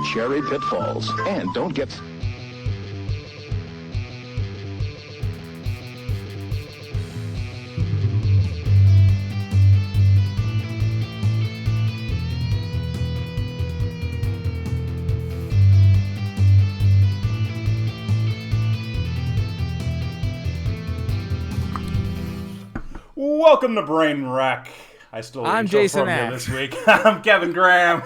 cherry pitfalls. And don't get... Welcome to Brain Wreck. I'm Jason F. This week. I'm Kevin Graham.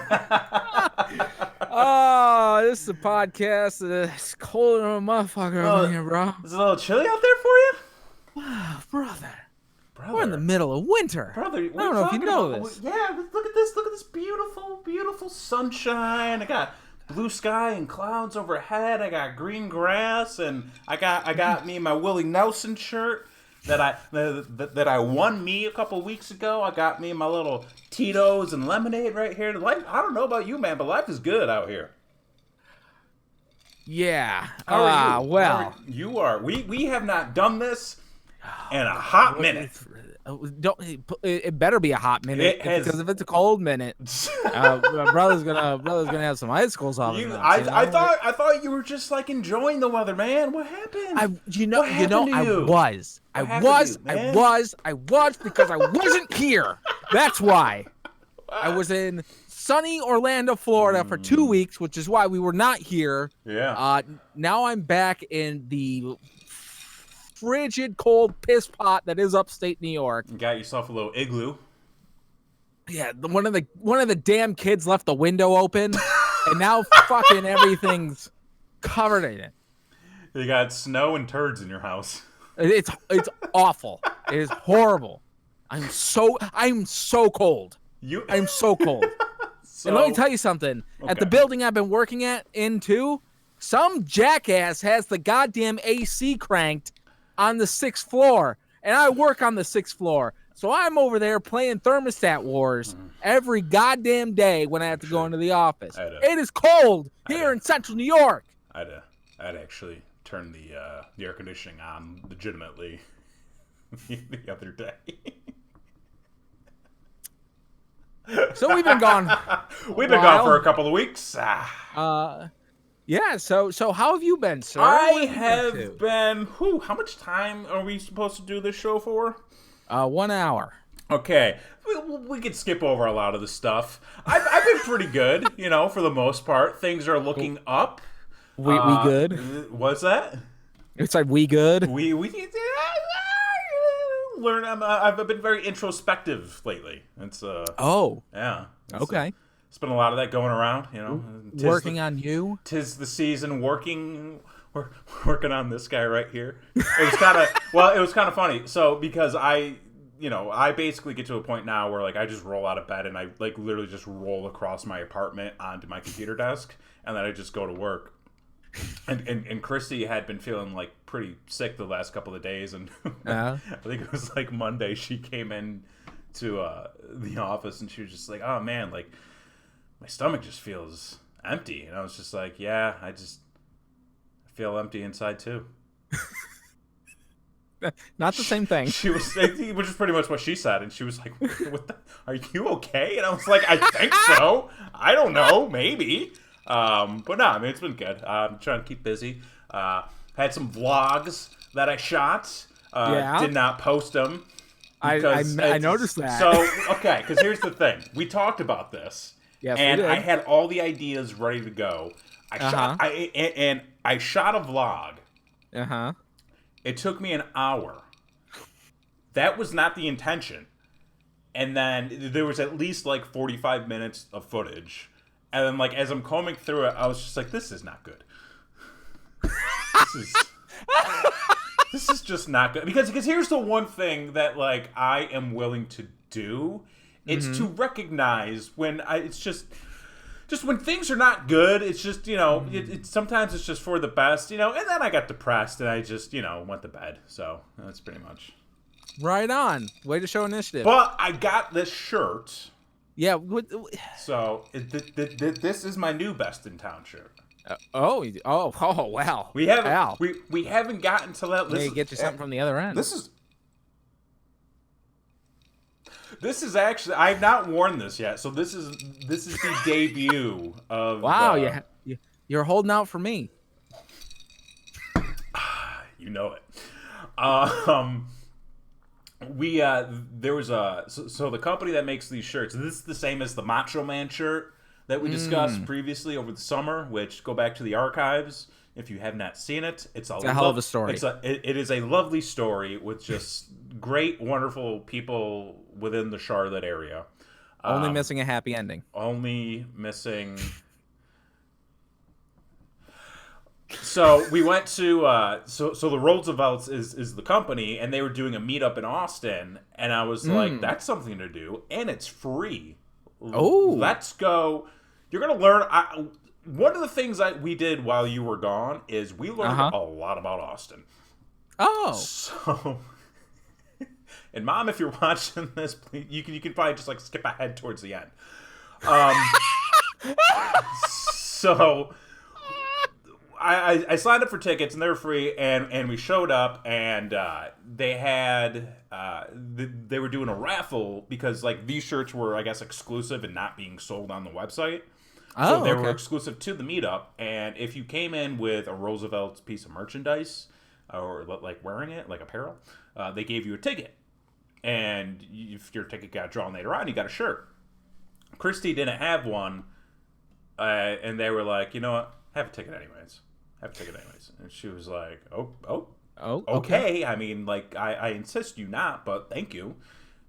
Oh, this is a podcast. It's cold as a motherfucker over here, bro. Is it a little chilly out there for you? Oh, brother. We're in the middle of winter. Brother, I don't know if you know this. Yeah, look at this. Look at this beautiful, beautiful sunshine. I got blue sky and clouds overhead. I got green grass, and I got me my Willie Nelson shirt that I won me a couple weeks ago. I got me my little Tito's and lemonade right here. Life, I don't know about you, man, but life is good out here. Yeah. How are you? Well, You are. We have not done this in a hot minute. It better be a hot minute because if it's a cold minute, brother's gonna have some icicles on his nuts, I thought you were just like enjoying the weather, man. What happened? I was because I wasn't here. That's why. I was in sunny Orlando, Florida for 2 weeks, which is why we were not here. Yeah. Now I'm back in the frigid, cold piss pot that is upstate New York. You got yourself a little igloo. Yeah, one of the damn kids left the window open, and now fucking everything's covered in it. You got snow and turds in your house. It's awful. It is horrible. I'm so cold. I'm so cold. And let me tell you something. Okay. At the building I've been working some jackass has the goddamn AC cranked on the 6th floor, and I work on the 6th floor. So I'm over there playing thermostat wars every goddamn day when I have to go into the office. It is cold here in central New York. I'd actually turn the air conditioning on legitimately the other day. So we've been gone. We've been gone for a couple of weeks. Yeah, so how have you been, sir? I have been... how much time are we supposed to do this show for? 1 hour. Okay. We could skip over a lot of the stuff. I've been pretty good, for the most part. Things are looking up. We good? What's that? It's like we good? We learn. I've been very introspective lately. It's yeah. Okay. It's been a lot of that going around, Working on you. 'Tis the season. Working on this guy right here. It was kind of funny. So because I basically get to a point now where like I just roll out of bed and I like literally just roll across my apartment onto my computer desk and then I just go to work. And Christy had been feeling like pretty sick the last couple of days, and I think it was like Monday she came in to the office and she was just like, "Oh man, like my stomach just feels empty," and I was just like, "Yeah, I feel empty inside too." Not the same thing. She was, which is pretty much what she said, and she was like, "What? Are you okay?" And I was like, "I think so. I don't know, maybe." But no, I mean, it's been good. I'm trying to keep busy. Had some vlogs that I shot. Did not post them. I noticed that. So, okay, because here's the thing. We talked about this. Yes, and we did. I had all the ideas ready to go. I shot a vlog. Uh-huh. It took me an hour. That was not the intention. And then there was at least like 45 minutes of footage. And then, like, as I'm combing through it, I was just like, this is not good. This is just not good. Because here's the one thing that, like, I am willing to do. It's to recognize when it's just when things are not good, it's just, sometimes it's just for the best, and then I got depressed and I just, went to bed. So that's pretty much. Right on. Way to show initiative. But I got this shirt. Yeah. So this is my new best in town shirt. Oh, wow. We haven't gotten to that. Maybe get you something from the other end. This is This is actually, I've not worn this yet, so this is the debut of. Wow, you're holding out for me. You know it. There was so the company that makes these shirts. This is the same as the Macho Man shirt that we discussed previously over the summer. Which go back to the archives if you have not seen it. It's a hell of a story. It is a lovely story with just great, wonderful people within the Charlotte area. Only missing a happy ending. Only missing. So we went to so the Roosevelt's is the company, and they were doing a meetup in Austin, and I was like, that's something to do, and it's free. Oh, let's go! You're gonna learn. One of the things we did while you were gone is we learned a lot about Austin. Oh, so. And Mom, if you're watching this, please, you can probably just like skip ahead towards the end. So. I signed up for tickets and they were free, and we showed up, and they had they were doing a raffle because like these shirts were, I guess, exclusive and not being sold on the website. So they were exclusive to the meetup, and if you came in with a Roosevelt piece of merchandise or like wearing it like apparel, they gave you a ticket, and if your ticket got drawn later on, you got a shirt. Christy didn't have one, and they were like, you know what, have a ticket anyways. And she was like, oh, okay. I mean, like, I insist you not, but thank you.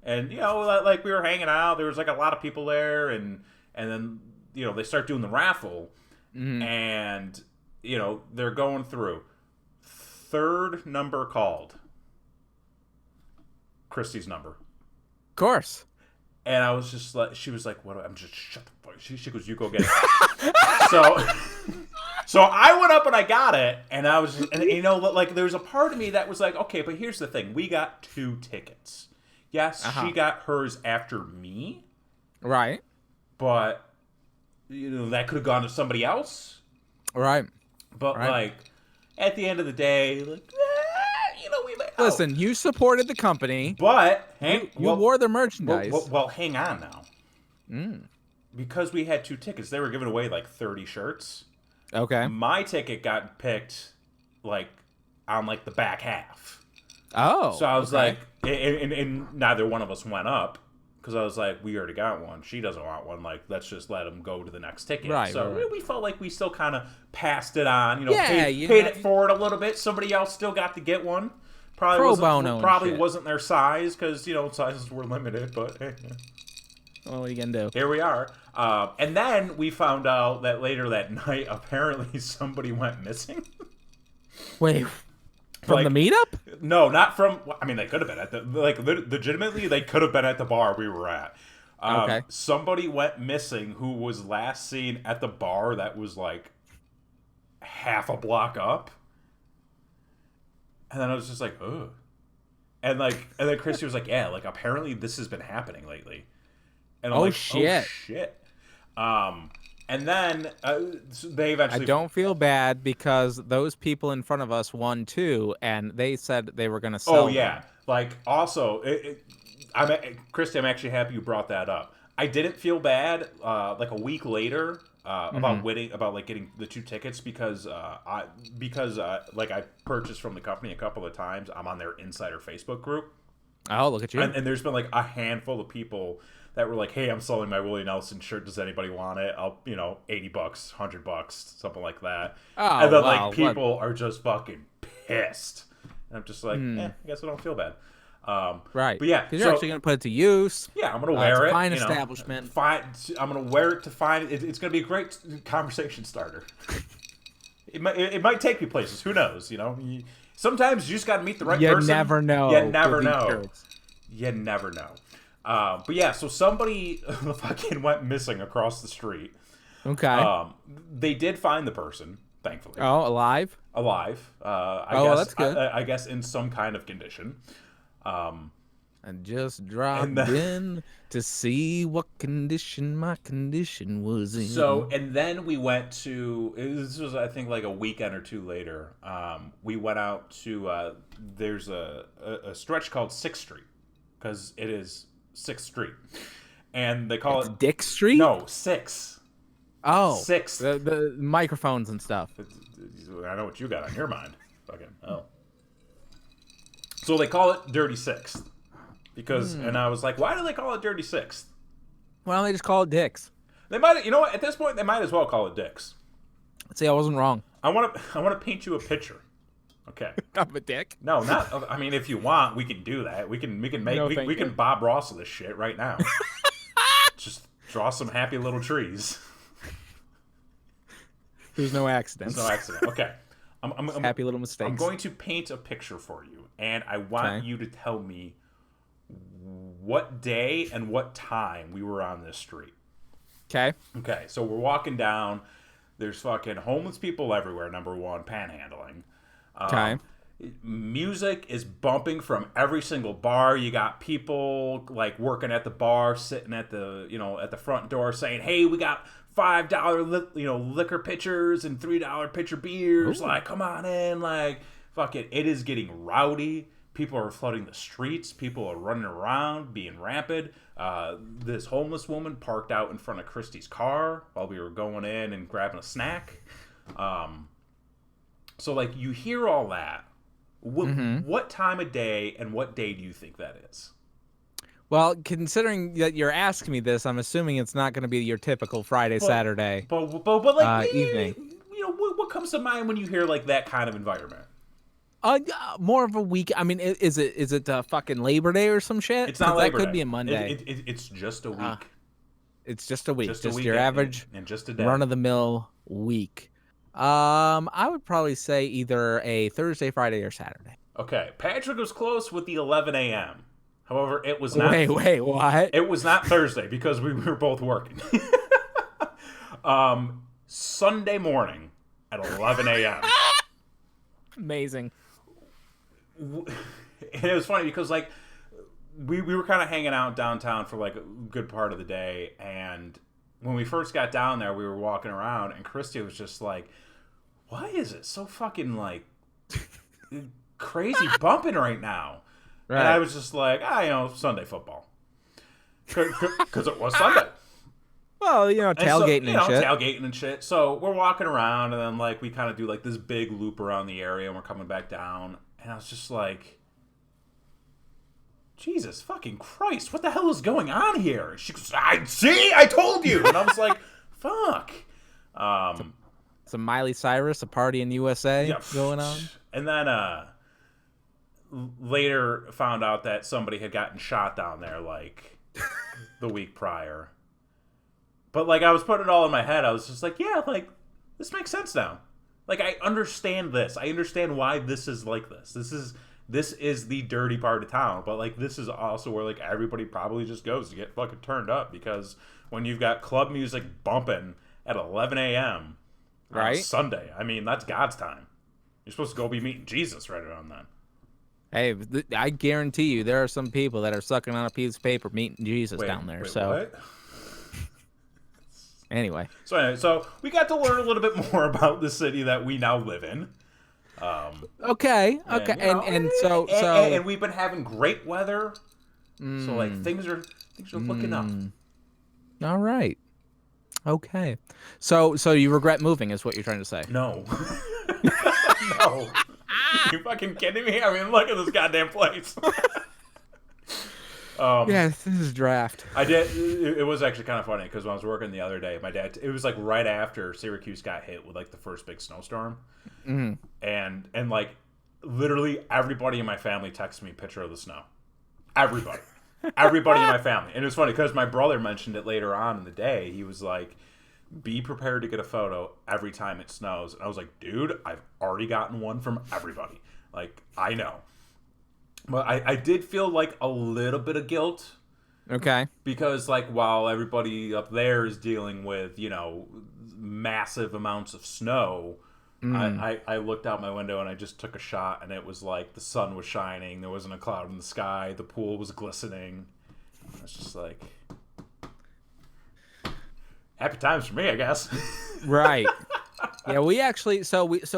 And, you know, like, we were hanging out. There was, like, a lot of people there. And then, you know, they start doing the raffle. And, you know, they're going through. Third number called. Christy's number. Of course. And I was just like, she was like, what? I'm just, shut the fuck. She goes, you go get it. So I went up and I got it, and I was, and you know, like there was a part of me that was like, okay, but here's the thing: we got 2 tickets. Yes, she got hers after me, right? But you know that could have gone to somebody else, right? But like at the end of the day, like you know, we listen. You supported the company, but you wore the merchandise. Well, hang on now, because we had 2 tickets, they were giving away like 30 shirts. Okay. My ticket got picked, like, on, like, the back half. Oh. So I was like, and neither one of us went up, because I was like, we already got one. She doesn't want one. Like, let's just let him go to the next ticket. Right. So we felt like we still kind of passed it on, you know, paid it forward a little bit. Somebody else still got to get one. Probably wasn't their size, because, you know, sizes were limited, but hey. Well, what are you going to do? Here we are. And then we found out that later that night, apparently somebody went missing. Wait, from the meetup? No, not from. I mean, they could have been at the legitimately. They could have been at the bar we were at. Okay. Somebody went missing who was last seen at the bar that was like half a block up. And then I was just like, ugh. And then Christy was like, yeah, like apparently this has been happening lately. And I'm like, shit. Oh, shit. And then they eventually... I don't feel bad because those people in front of us won too, and they said they were going to sell them. Like, also, Christy, I'm actually happy you brought that up. I didn't feel bad like a week later about getting the 2 tickets because I purchased from the company a couple of times. I'm on their insider Facebook group. Oh, look at you. And there's been like a handful of people that were like, hey, I'm selling my Willie Nelson shirt. Does anybody want it? I'll, you know, $80, $100, something like that. Oh, and then like people are just fucking pissed. And I'm just like, I guess I don't feel bad. Right. But yeah. Because you're actually going to put it to use. Yeah, I'm going to wear it. Fine establishment. I'm going to wear it to find it. It's going to be a great conversation starter. It might take me places. Who knows, you know? Sometimes you just got to meet the right person. You never know. You never know. You never know. But yeah, so somebody fucking went missing across the street. Okay. They did find the person, thankfully. Oh, alive? Alive. That's good. I guess in some kind of condition. And just dropped in to see what condition my condition was in. So, and then we went to, this was, I think, like a weekend or 2 later. We went out to, there's a stretch called 6th Street. Because it is 6th Street, and they call it Dick Street. No, 6. Oh, 6. the microphones and stuff. I know what you got on your mind. Fucking So they call it Dirty 6th because, and I was like, why do they call it Dirty 6th? Why don't they just call it Dicks? They might, you know what? At this point, they might as well call it Dicks. See, I wasn't wrong. I want to paint you a picture. Okay. Of a dick? No, not. I mean, if you want, we can do that. We can Bob Ross this shit right now. Just draw some happy little trees. There's no accidents. There's no accident. Okay. I'm happy little mistakes. I'm going to paint a picture for you, and I want you to tell me what day and what time we were on this street. Okay. Okay, so we're walking down. There's fucking homeless people everywhere, number one, panhandling. Okay. Music is bumping from every single bar. You got people like working at the bar, sitting at the at the front door, saying, "Hey, we got $5 liquor pitchers and $3 pitcher beers. Ooh. Like, come on in." Like, fuck it. It is getting rowdy. People are flooding the streets. People are running around, being rampant. This homeless woman parked out in front of Christy's car while we were going in and grabbing a snack. So, like, you hear all that. What time of day and what day do you think that is? Well, considering that you're asking me this, I'm assuming it's not going to be your typical Friday, Saturday evening. What comes to mind when you hear like that kind of environment? More of a week. I mean, is it fucking Labor Day or some shit? It's not Labor Day. That could be a Monday. It's just a week. It's just a week. Just week your average and just a day. Run-of-the-mill week. I would probably say either a Thursday, Friday, or Saturday. Okay. Patrick was close with the 11 a.m. However, it was not... Wait, what? It was not Thursday because we were both working. Sunday morning at 11 a.m. Amazing. And it was funny because, like, we were kind of hanging out downtown for, like, a good part of the day. And when we first got down there, we were walking around, and Christy was just like, why is it so fucking, like, crazy bumping right now? Right. And I was just like, Sunday football. Because it was Sunday. Well, tailgating and shit. Tailgating and shit. So we're walking around, and then, like, we kind of do, like, this big loop around the area, and we're coming back down. And I was just like, Jesus fucking Christ, what the hell is going on here? She goes, I told you! And I was like, fuck. Some Miley Cyrus, a party in USA going on. And then, later found out that somebody had gotten shot down there, like, the week prior. But, like, I was putting it all in my head. I was just like, yeah, like, this makes sense now. Like, I understand this. I understand why this is like this. This is the dirty part of town. But, like, this is also where, like, everybody probably just goes to get fucking turned up. Because when you've got club music bumping at 11 a.m. on Sunday, I mean, that's God's time. You're supposed to go be meeting Jesus right around then. Hey, I guarantee you there are some people that are sucking on a piece of paper meeting Jesus down there. What? Anyway. So we got to learn a little bit more about the city that we now live in. Okay. And we've been having great weather. So like things are looking up. All right. Okay. So you regret moving is what you're trying to say? No. No. You fucking kidding me? I mean, look at this goddamn place. Yes, this is draft. I did. It was actually kind of funny because when I was working the other day, my dad. It was like right after Syracuse got hit with like the first big snowstorm, and like literally everybody in my family texted me a picture of the snow. Everybody in my family, and it was funny because my brother mentioned it later on in the day. He was like, be prepared to get a photo every time it snows. And I was like, dude, I've already gotten one from everybody. Like, I know. But I did feel like a little bit of guilt. Okay. Because, like, while everybody up there is dealing with, massive amounts of snow, I looked out my window and I just took a shot, and it was like the sun was shining. There wasn't a cloud in the sky. The pool was glistening. I was just like... happy times for me, I guess. Right. Yeah, we actually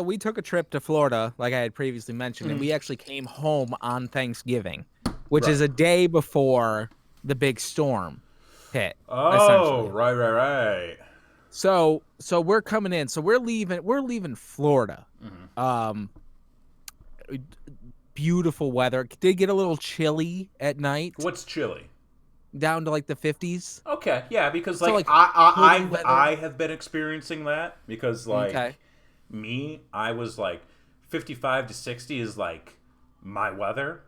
we took a trip to Florida, like I had previously mentioned, and we actually came home on Thanksgiving, which is a day before the big storm hit. Oh, right. So we're coming in. So we're leaving Florida. Beautiful weather. It did get a little chilly at night. What's chilly? Down to like the 50s. Okay, yeah, because So, like, I have been experiencing that because me, I was like 55 to 60 is like my weather.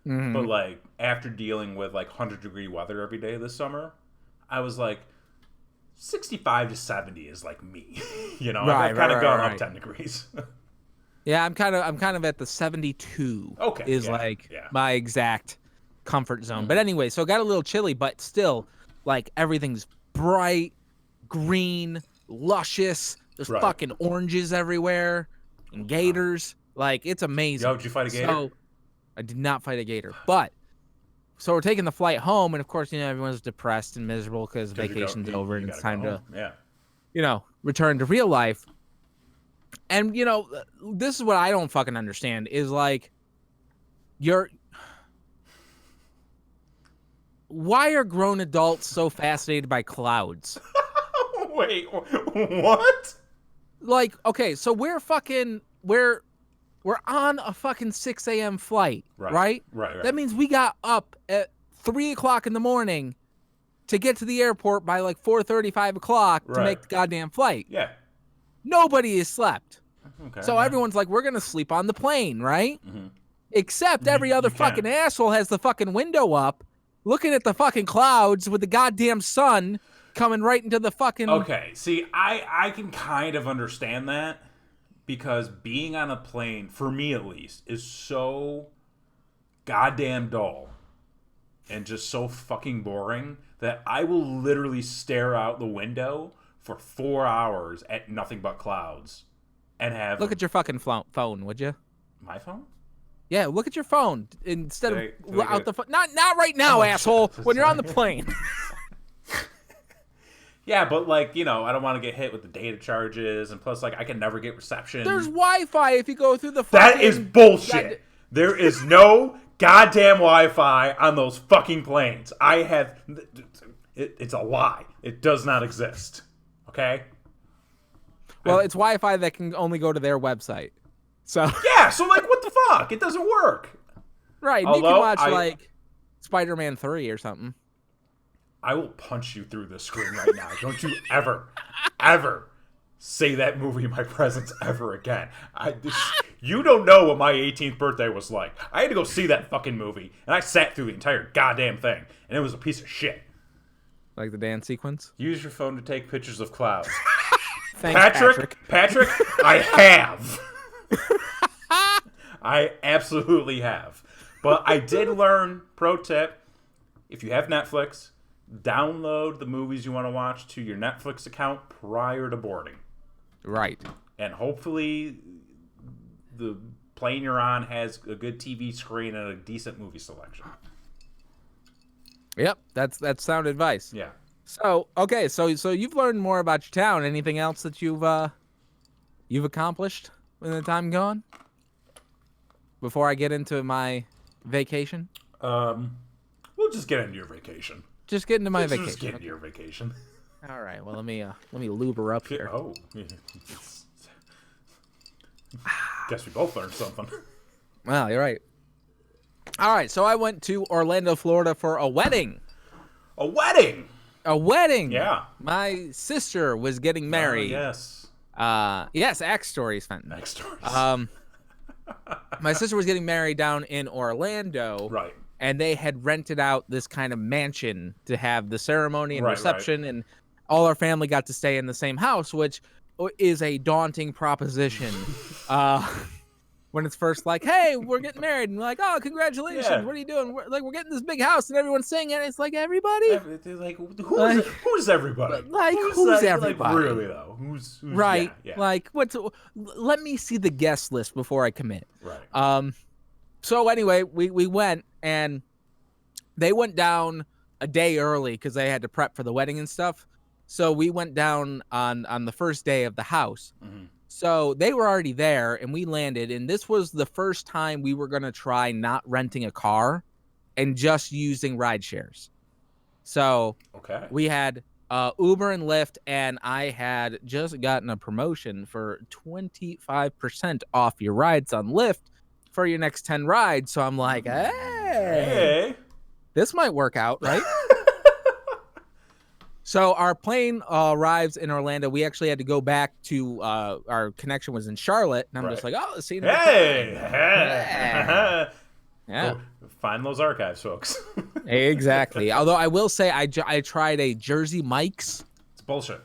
But like after dealing with like 100-degree weather every day this summer, I was like 65 to 70 is like me. You know, I've kind of gone up 10 degrees. Yeah, I'm kind of at the 72. Okay, is my exact comfort zone. But anyway, so it got a little chilly, but still, like, everything's bright, green, luscious. There's fucking oranges everywhere and gators. Like, it's amazing. Yo, did you fight a gator? So, I did not fight a gator, but so we're taking the flight home, and of course, everyone's depressed and miserable because vacation's over and it's time to, return to real life. And this is what I don't fucking understand is like, why are grown adults so fascinated by clouds? Wait, what? Like, okay, so we're on a fucking 6 a.m. flight, right? Right. That means we got up at 3 o'clock in the morning to get to the airport by like 4:30, 5 o'clock to make the goddamn flight. Yeah. Nobody has slept. Okay. So everyone's like, we're going to sleep on the plane, right? Mm-hmm. Except every other fucking asshole has the fucking window up, looking at the fucking clouds with the goddamn sun coming right into the fucking... Okay, see, I can kind of understand that. Because being on a plane, for me at least, is so goddamn dull and just so fucking boring that I will literally stare out the window for 4 hours at nothing but clouds and have... Look at your fucking phone, would you? My phone? Yeah, look at your phone instead of out the phone. Not right now, asshole, when you're on the plane. Yeah, but like, I don't want to get hit with the data charges, and plus, like, I can never get reception. There's Wi-Fi if you go through the fucking... That is bullshit. There is no goddamn Wi-Fi on those fucking planes. It's a lie. It does not exist. Okay? Well, it's Wi-Fi that can only go to their website. So... Yeah, so like, what the fuck? It doesn't work. Right, you can watch, like, Spider-Man 3 or something. I will punch you through the screen right now. Don't you ever say that movie in my presence ever again. You don't know what my 18th birthday was like. I had to go see that fucking movie, and I sat through the entire goddamn thing, and it was a piece of shit. Like the dance sequence? Use your phone to take pictures of clouds. Thanks, Patrick. Patrick, I have. I absolutely have. But I did learn, pro tip, if you have Netflix... download the movies you want to watch to your Netflix account prior to boarding. Right. And hopefully the plane you're on has a good TV screen and a decent movie selection. Yep, that's sound advice. Yeah. So, okay, so you've learned more about your town. Anything else that you've accomplished in the time gone? Before I get into my vacation? We'll just get into your vacation. Just get into my vacation. Just get into your vacation. All right. Well, let me lube her up here. Oh. Guess we both learned something. Well, you're right. All right. So I went to Orlando, Florida for a wedding. A wedding? A wedding. Yeah. My sister was getting married. Yes. Yes. Axe stories, Fenton. Axe stories. My sister was getting married down in Orlando. Right. And they had rented out this kind of mansion to have the ceremony and reception, and all our family got to stay in the same house, which is a daunting proposition. When it's first like, hey, we're getting married, and we're like, oh, congratulations, what are you doing? We're getting this big house, and everyone's singing, and it's like, everybody? They're like, who's everybody? Like, who's everybody? Like, really, though? Who's right. Yeah. Like, let me see the guest list before I commit. Right. So anyway, we went, and they went down a day early because they had to prep for the wedding and stuff. So we went down on the first day of the house. Mm-hmm. So they were already there, and we landed, and this was the first time we were going to try not renting a car and just using ride shares. So Okay. we had Uber and Lyft, and I had just gotten a promotion for 25% off your rides on Lyft for your next 10 rides. So I'm like, hey, this might work out, right? So our plane arrives in Orlando. We actually had to go back to our connection was in Charlotte, and I'm just like, oh, the scene of the crime. Yeah. Yeah. Find those archives, folks. Exactly. Although I will say I tried a Jersey Mike's. It's bullshit.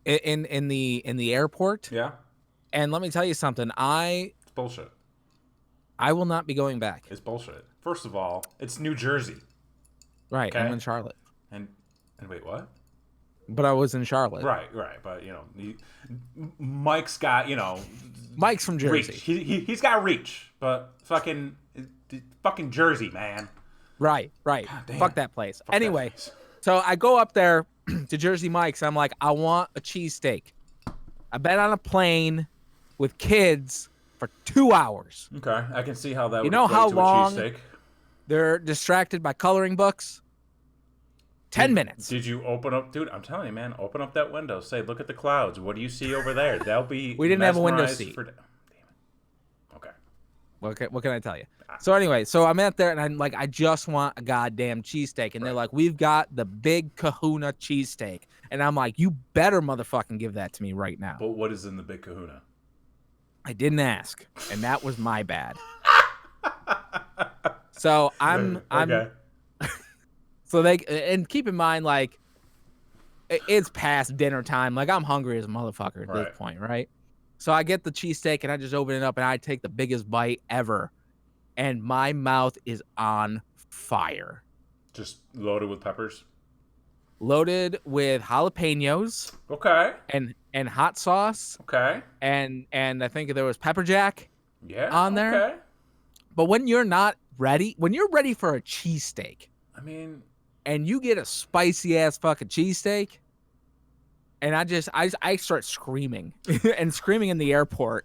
In the airport. Yeah. And let me tell you something. It's bullshit. I will not be going back. It's bullshit. First of all, it's New Jersey. Right. Okay? I'm in Charlotte. And wait, what? But I was in Charlotte. Right. But Mike's got Mike's from Jersey. Reach. He's got reach, but fucking Jersey, man. Right. Fuck that place. Anyway, that place. So I go up there to Jersey Mike's. I'm like, I want a cheesesteak. I've been on a plane with kids for 2 hours. Okay, I can see how that. You know how long a cheesesteak. They're distracted by coloring books? 10 minutes. Did you open up, dude? I'm telling you, man. Open up that window. Say, look at the clouds. What do you see over there? They'll be. We didn't have a window mesmerized seat. Damn it. Okay. What can I tell you? So anyway, so I'm out there and I'm like, I just want a goddamn cheesesteak. And they're like, we've got the big kahuna cheesesteak. And I'm like, you better motherfucking give that to me right now. But what is in the big kahuna? I didn't ask. And that was my bad. So I'm so and keep in mind, like, it's past dinner time. Like, I'm hungry as a motherfucker at this point, right? So I get the cheesesteak and I just open it up and I take the biggest bite ever. And my mouth is on fire. Just loaded with peppers? Loaded with jalapenos. Okay. And hot sauce. Okay. And I think there was pepper jack on there. Okay. But when you're not ready, when you're ready for a cheesesteak, I mean, and you get a spicy ass fucking cheesesteak, and I start screaming. And screaming in the airport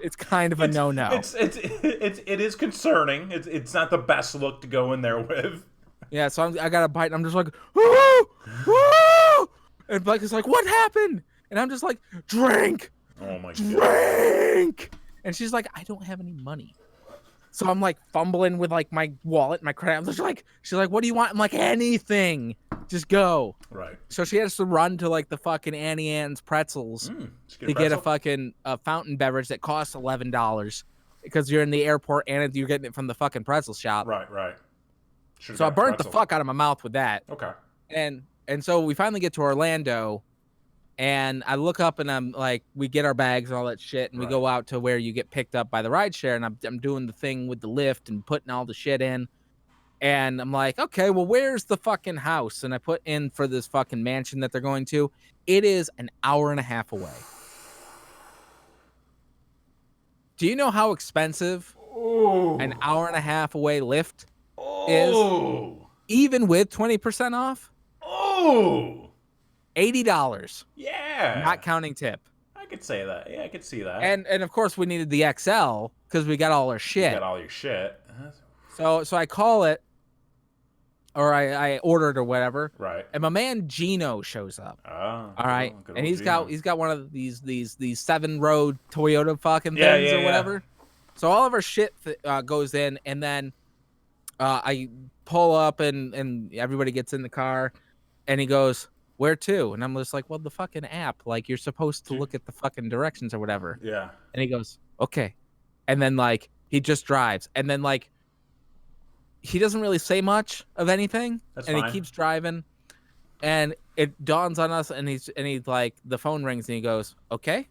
it's kind of a no-no. It is concerning. It's not the best look to go in there with. Yeah, so I got a bite and I'm just like, woo, woo! And Blake is like, what happened? And I'm just like, drink. Oh my god. Drink. And she's like, I don't have any money. So I'm like fumbling with like my wallet, my credit. I'm just like, she's like, what do you want? I'm like, anything. Just go. Right. So she has to run to like the fucking Annie Ann's pretzels to get a fucking fountain beverage that costs $11 because you're in the airport and you're getting it from the fucking pretzel shop. Right. So I burnt the fuck out of my mouth with that. Okay. And so we finally get to Orlando, and I look up and I'm like, we get our bags and all that shit, and we go out to where you get picked up by the rideshare, and I'm doing the thing with the lift and putting all the shit in. And I'm like, okay, well, where's the fucking house? And I put in for this fucking mansion that they're going to. It is an hour and a half away. Do you know how expensive an hour and a half away Lyft is? Even with 20% off? $80. Yeah. Not counting tip. I could say that. Yeah, I could see that. And of course we needed the XL because we got all our shit. You got all your shit. So I call it, or I ordered or whatever. Right. And my man Gino shows up. Oh. All right. Good And he's Gino. got one of these 7-road Toyota fucking things or whatever. So all of our shit goes in, and then I pull up and everybody gets in the car, and he goes, where to? And I'm just like, well, the fucking app. Like, you're supposed to look at the fucking directions or whatever. Yeah. And he goes, okay. And then, like, he just drives. And then, like, he doesn't really say much of anything. That's and fine. He keeps driving. And it dawns on us, and he's like, the phone rings, and he goes, okay.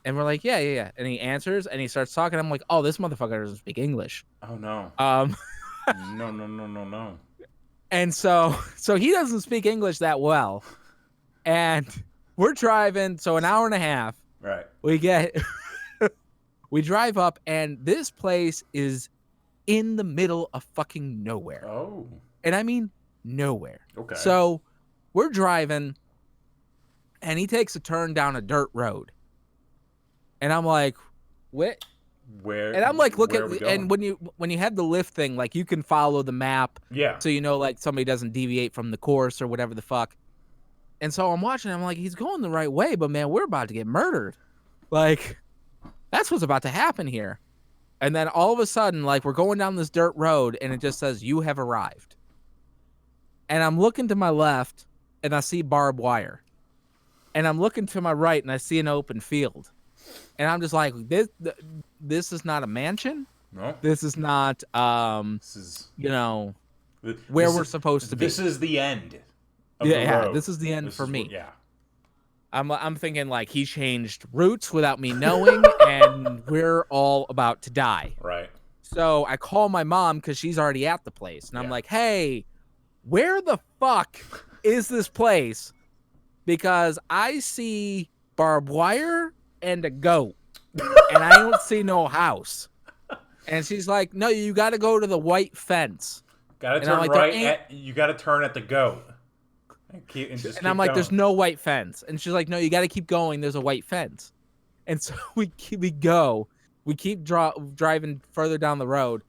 And we're like, yeah. And he answers, and he starts talking. I'm like, oh, this motherfucker doesn't speak English. Oh, no. No. And so he doesn't speak English that well. And we're driving, so an hour and a half. Right. We drive up, and this place is in the middle of fucking nowhere. Oh. And I mean nowhere. Okay. So we're driving, and he takes a turn down a dirt road. And I'm like, what? Where? And I'm like, where are we going? and when you have the lift thing, like you can follow the map, Yeah. so you know like somebody doesn't deviate from the course or whatever the fuck. And so I'm watching, I'm like, he's going the right way, but man, we're about to get murdered. Like, that's what's about to happen here. And then all of a sudden, like, we're going down this dirt road, and it just says, "You have arrived." And I'm looking to my left, and I see barbed wire. And I'm looking to my right, and I see an open field. And I'm just like, this is not a mansion. No. This is not, This is, where we're supposed to be. This is the end of the road. This is the end for me. Yeah. I'm thinking like he changed routes without me knowing, and we're all about to die. Right. So I call my mom because she's already at the place, and I'm like, "Hey, where the fuck is this place? Because I see barbed wire and a goat, and I don't see no house." And she's like, "No, you got to go to the white fence. Got to turn like, right. You got to turn at the goat." And I'm like, "There's no white fence." And she's like, "No, you got to keep going. There's a white fence." And so we keep driving further down the road.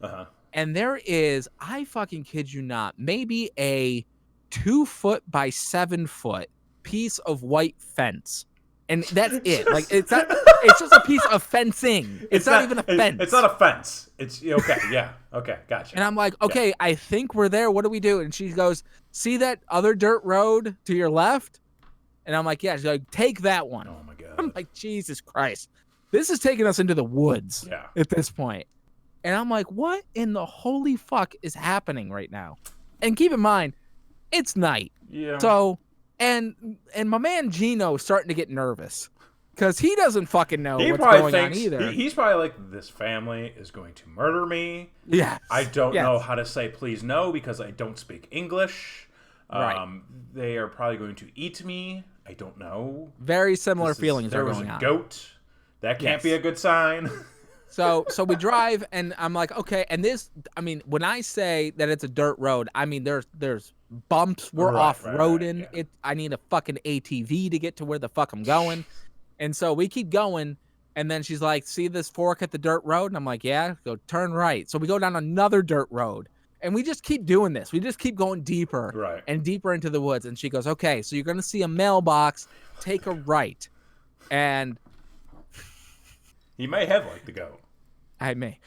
And there is, I fucking kid you not, maybe a 2-foot by 7-foot piece of white fence. And that's it. Like it's just a piece of fencing. It's not even a fence. It's not a fence. It's okay. Yeah. Okay. Gotcha. And I'm like, okay, I think we're there. What do we do? And she goes, "See that other dirt road to your left?" And I'm like, yeah. She's like, "Take that one." Oh my God. I'm like, Jesus Christ. This is taking us into the woods at this point. And I'm like, what in the holy fuck is happening right now? And keep in mind, it's night. Yeah. So, and my man Gino's starting to get nervous because he doesn't fucking know what's going on either. He's probably like, this family is going to murder me. Yeah. I don't know how to say please no because I don't speak English. Right. They are probably going to eat me. I don't know. Very similar feelings are going on. There was a goat. That can't be a good sign. So we drive, and I'm like, okay. And this, I mean, when I say that it's a dirt road, I mean there's bumps. We're off-roading. Right, yeah. I need a fucking ATV to get to where the fuck I'm going. And so we keep going, and then she's like, "See this fork at the dirt road?" And I'm like, "Yeah." Go turn right. So we go down another dirt road, and we just keep doing this. We just keep going deeper and deeper into the woods. And she goes, "Okay, so you're gonna see a mailbox. Take a right." And he may have liked the goat. I may.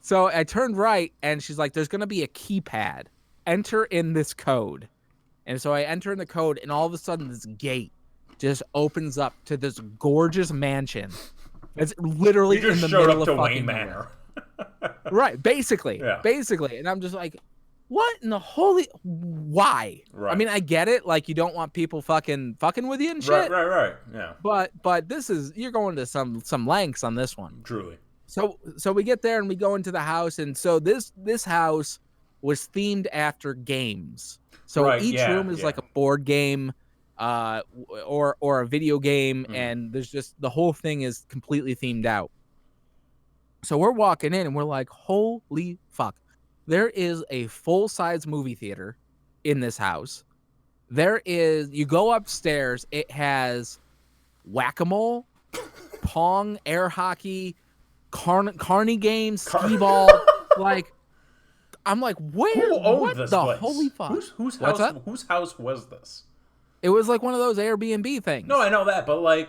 So I turned right, and she's like, "There's gonna be a keypad. Enter in this code." And so I enter in the code, and all of a sudden this gate just opens up to this gorgeous mansion. It's literally in the middle of fucking Manor. Right, basically. And I'm just like, what in the holy, why? Right. I mean, I get it, like you don't want people fucking with you and shit. Right. Yeah. But this is, you're going to some lengths on this one. Truly. So we get there and we go into the house, and so this house was themed after games. So each room is like a board game, or a video game, and there's just, the whole thing is completely themed out. So we're walking in and we're like, holy fuck. There is a full-size movie theater in this house. You go upstairs, it has whack-a-mole, pong, air hockey, carny games, skee-ball. Like, I'm like, where? Who owned this place? Holy fuck. Whose house was this? It was like one of those Airbnb things. No, I know that, but like,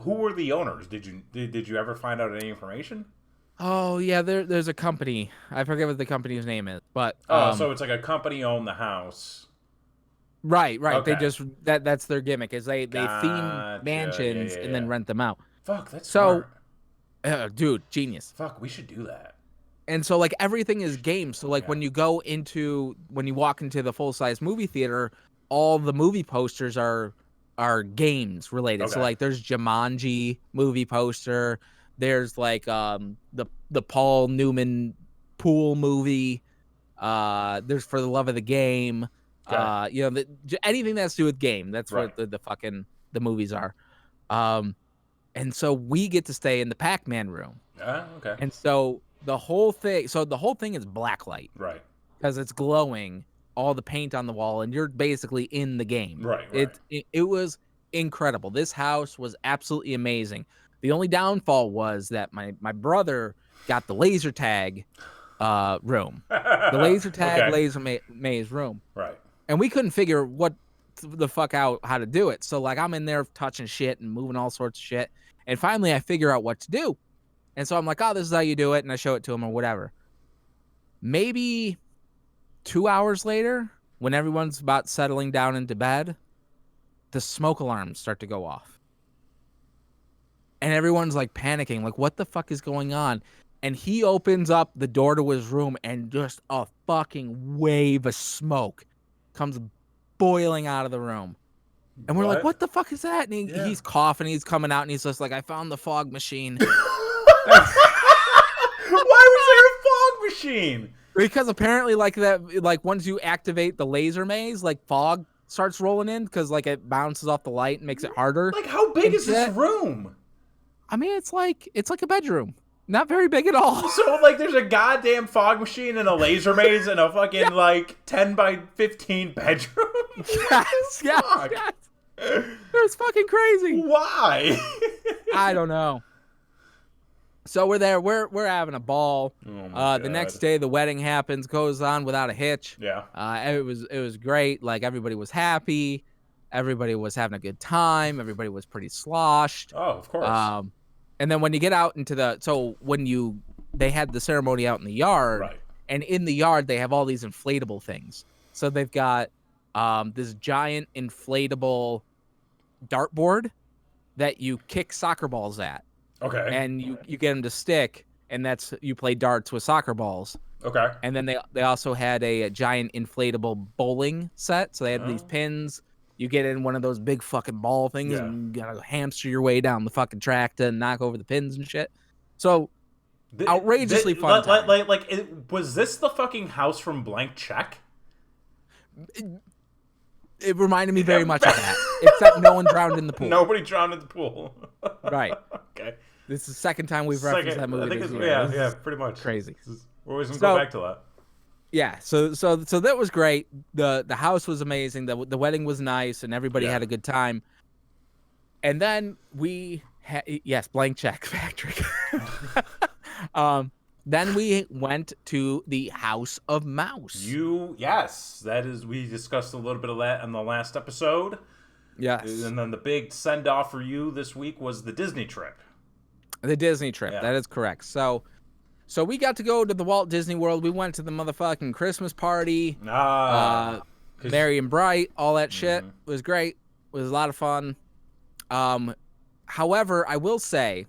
who were the owners? Did you ever find out any information? Oh yeah, there's a company. I forget what the company's name is, but so it's like a company owned the house. Right. Okay. They just that's their gimmick, is they theme mansions and then rent them out. Fuck, that's smart. Dude, genius. Fuck, we should do that. And so like everything is games. So like when you walk into the full size movie theater, all the movie posters are games related. Okay. So like there's Jumanji movie poster. There's like the Paul Newman pool movie. There's For the Love of the Game. Okay. Anything that's to do with game. That's what the fucking the movies are. And so we get to stay in the Pac-Man room. Okay. And so the whole thing is blacklight. Right. Because it's glowing, all the paint on the wall, and you're basically in the game. Right. It was incredible. This house was absolutely amazing. The only downfall was that my brother got the laser tag room, the laser tag maze room, right? And we couldn't figure what the fuck out how to do it. So like I'm in there touching shit and moving all sorts of shit, and finally I figure out what to do. And so I'm like, oh, this is how you do it, and I show it to him or whatever. Maybe 2 hours later, when everyone's about settling down into bed, the smoke alarms start to go off. And everyone's like panicking, like, what the fuck is going on? And he opens up the door to his room, and just a fucking wave of smoke comes boiling out of the room. And we're like, what the fuck is that? And he's coughing, he's coming out, and he's just like, I found the fog machine. Why was there a fog machine? Because apparently, like that, like once you activate the laser maze, like fog starts rolling in because like it bounces off the light and makes it harder. Like, how big is this room? I mean, it's like a bedroom, not very big at all. So like, there's a goddamn fog machine and a laser maze and a fucking like 10 by 15 bedroom. Yes. It was fucking crazy. Why? I don't know. So we're there. We're having a ball. Oh the next day, the wedding happens, goes on without a hitch. Yeah. It was great. Like everybody was happy. Everybody was having a good time. Everybody was pretty sloshed. Oh, of course. And then when you get out into they had the ceremony out in the yard, right? And in the yard they have all these inflatable things. So they've got this giant inflatable dartboard that you kick soccer balls at. Okay. And you get them to stick, and that's you play darts with soccer balls. Okay. And then they also had a giant inflatable bowling set. So they had these pins. You get in one of those big fucking ball things, and you gotta hamster your way down the fucking track to knock over the pins and shit. So outrageously fun. Was this the fucking house from Blank Check? It reminded me very much of that, except no one drowned in the pool. Nobody drowned in the pool. Right. Okay. This is the second time we've referenced that movie. I think it's pretty much. Crazy. We're always gonna go back to that. Yeah. So that was great. The house was amazing. The wedding was nice, and everybody had a good time. And then we had Blank Check, Patrick. Then we went to the House of Mouse. That is, we discussed a little bit of that in the last episode. Yes. And then the big send-off for you this week was the Disney trip. The Disney trip, that is correct. So we got to go to the Walt Disney World. We went to the motherfucking Christmas party. Merry and Bright, all that shit. It was great. It was a lot of fun. However, I will say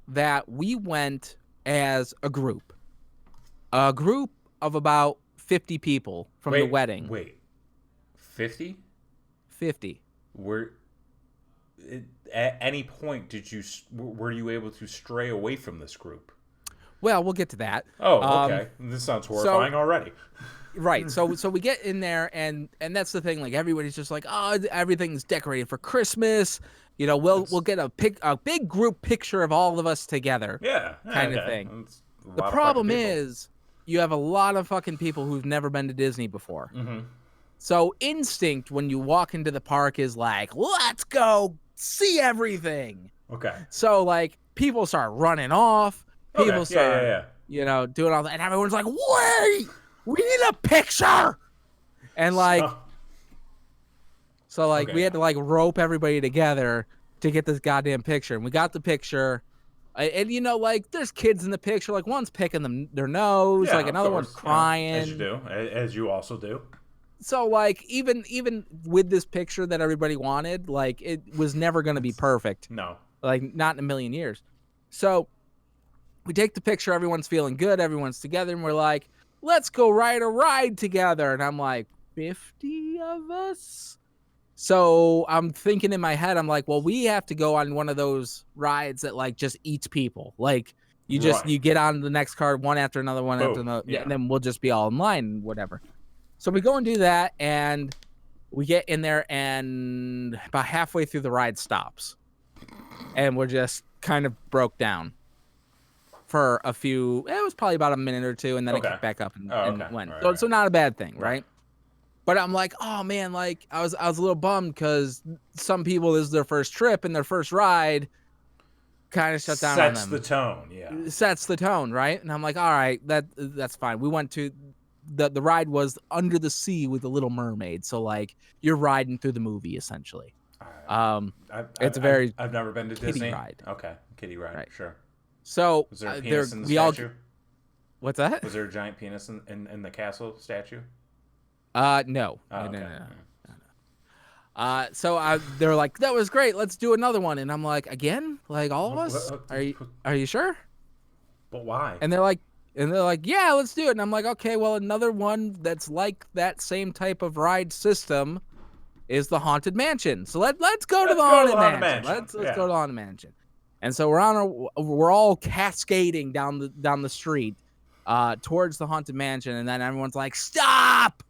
that we went as a group of about 50 people from the wedding. Wait, 50? 50. At any point were you able to stray away from this group? Well, we'll get to that. Oh, okay. This sounds horrifying already. Right. So we get in there, and that's the thing. Like everybody's just like, oh, everything's decorated for Christmas. You know, we'll get a big group picture of all of us together. Yeah. Kind of thing. The problem is you have a lot of fucking people who've never been to Disney before. Mm-hmm. So instinct when you walk into the park is like, let's go see everything. Okay. So like people start running off. People start, doing all that, and everyone's like, wait, we need a picture. And like, we had to like rope everybody together to get this goddamn picture. And we got the picture. And like there's kids in the picture, like one's picking their nose, like another one's crying. As you do, as you also do. So like even with this picture that everybody wanted, like it was never going to be perfect. No. Like not in a million years. So we take the picture, everyone's feeling good, everyone's together, and we're like, let's go ride a ride together. And I'm like, 50 of us? So I'm thinking in my head, I'm like, well, we have to go on one of those rides that like just eats people. Like you get on the next card one after another, after another, and then we'll just be all in line and whatever. So we go and do that, and we get in there, and about halfway through the ride stops. And we're just kind of broke down for a few, it was probably about a minute or two, and then it kicked back up and went. Right, so not a bad thing, right? But I'm like, oh man, like I was a little bummed because some people, this is their first trip and their first ride, kind of shut down on them. Sets the tone, yeah. Sets the tone, right? And I'm like, all right, that's fine. We went to the ride was Under the Sea with the Little Mermaid, so like you're riding through the movie essentially. It's a very I've never been to Disney ride. Okay, kiddie ride, right. Sure. So was there a penis in the statue? What's that? Was there a giant penis in the castle statue? No. Oh, okay. No. So they're like, that was great. Let's do another one. And I'm like, again? Like all of us? Are you sure? But why? And they're like, yeah, let's do it. And I'm like, okay, well, another one that's like that same type of ride system is the Haunted Mansion. So let's go to the Haunted Mansion. Let's go to the Haunted Mansion. And so we're all cascading down the street towards the Haunted Mansion, and then everyone's like, stop!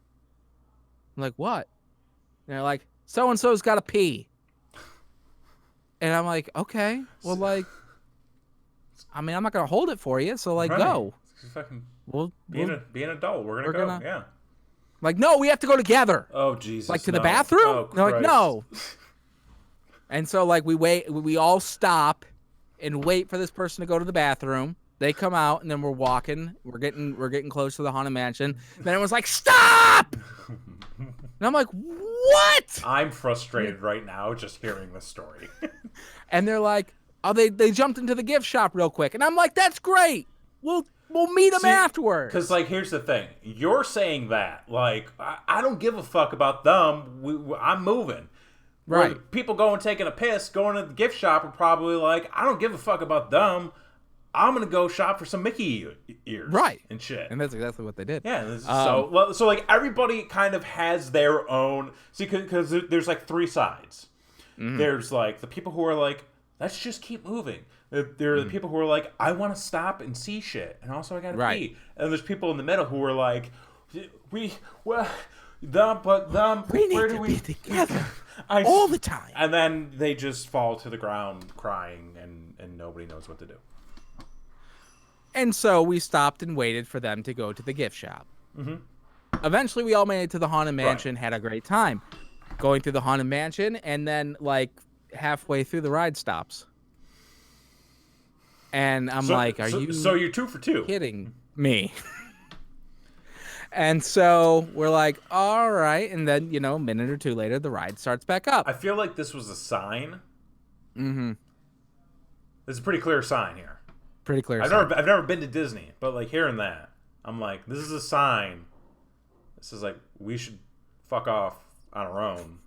I'm like, what? And they're like, so and so's got to pee. And I'm like, okay, well, like, I mean, I'm not gonna hold it for you, so like, right. go. Be an adult. We're gonna go. Yeah. Like, no, we have to go together. Oh Jesus! Like to the bathroom? Oh, they're like, no. And so like we all stop and wait for this person to go to the bathroom. They come out, and then we're walking. We're getting close to the Haunted Mansion. Then everyone's like, stop! And I'm like, what? I'm frustrated right now just hearing this story. And they're like, oh, they jumped into the gift shop real quick. And I'm like, that's great. We'll meet them afterwards. Because, like, here's the thing. You're saying that. Like, I don't give a fuck about them. I'm moving. Right. Where people going taking a piss, going to the gift shop are probably like, I don't give a fuck about them. I'm going to go shop for some Mickey ears. Right. And shit. And that's exactly what they did. Yeah. So like, everybody kind of has their own... See, because there's, like, three sides. Mm-hmm. There's, like, the people who are like, let's just keep moving. There are the people who are like, I want to stop and see shit. And also I got to pee. And there's people in the middle who are like, we need to be together all the time. And then they just fall to the ground crying and nobody knows what to do. And so we stopped and waited for them to go to the gift shop. Mm-hmm. Eventually we all made it to the Haunted Mansion, had a great time. Going through the Haunted Mansion, and then like halfway through the ride stops. And I'm like, are you... So you're 2 for 2. Kidding me. And so we're like, all right. And then, a minute or two later, the ride starts back up. I feel like this was a sign. Mm-hmm. There's a pretty clear sign here. Pretty clear I've never been to Disney, but like hearing that, I'm like, this is a sign. This is like, we should fuck off on our own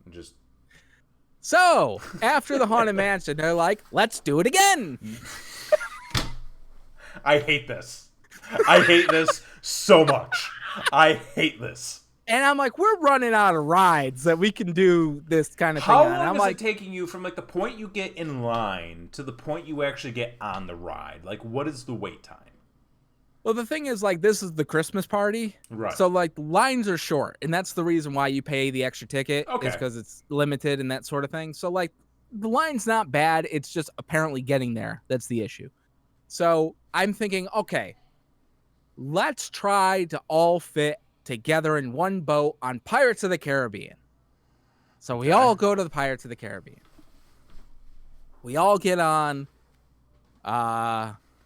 and just... So, after the Haunted Mansion, they're like, let's do it again. I hate this. I hate this so much. I hate this. And I'm like, we're running out of rides that we can do this kind of thing on. How long is it taking you from like the point you get in line to the point you actually get on the ride? Like, what is the wait time? Well, the thing is, like, this is the Christmas party. Right. So, like, lines are short. And that's the reason why you pay the extra ticket. Okay. Is because it's limited and that sort of thing. So, like, the line's not bad. It's just apparently getting there. That's the issue. So, I'm thinking, okay, let's try to all fit together in one boat on Pirates of the Caribbean. So, we all go to the Pirates of the Caribbean. We all get on.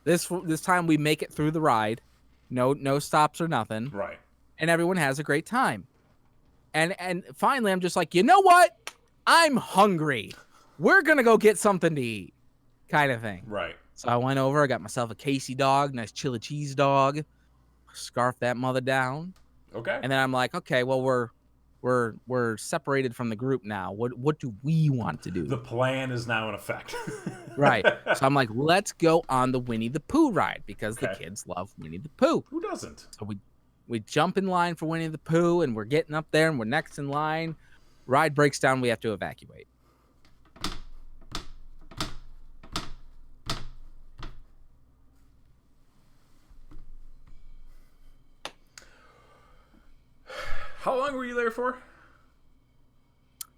This time we make it through the ride. No stops or nothing. Right. And everyone has a great time. And finally I'm just like, you know what? I'm hungry. We're going to go get something to eat. Kind of thing. Right. So I went over, I got myself a Casey dog, nice chili cheese dog. Scarf that mother down. Okay. And then I'm like, okay, well we're separated from the group now. What do we want to do? The plan is now in effect. Right. So I'm like, let's go on the Winnie the Pooh ride because the kids love Winnie the Pooh. Who doesn't? So we jump in line for Winnie the Pooh, and we're getting up there, and we're next in line. Ride breaks down. We have to evacuate. How long were you there for?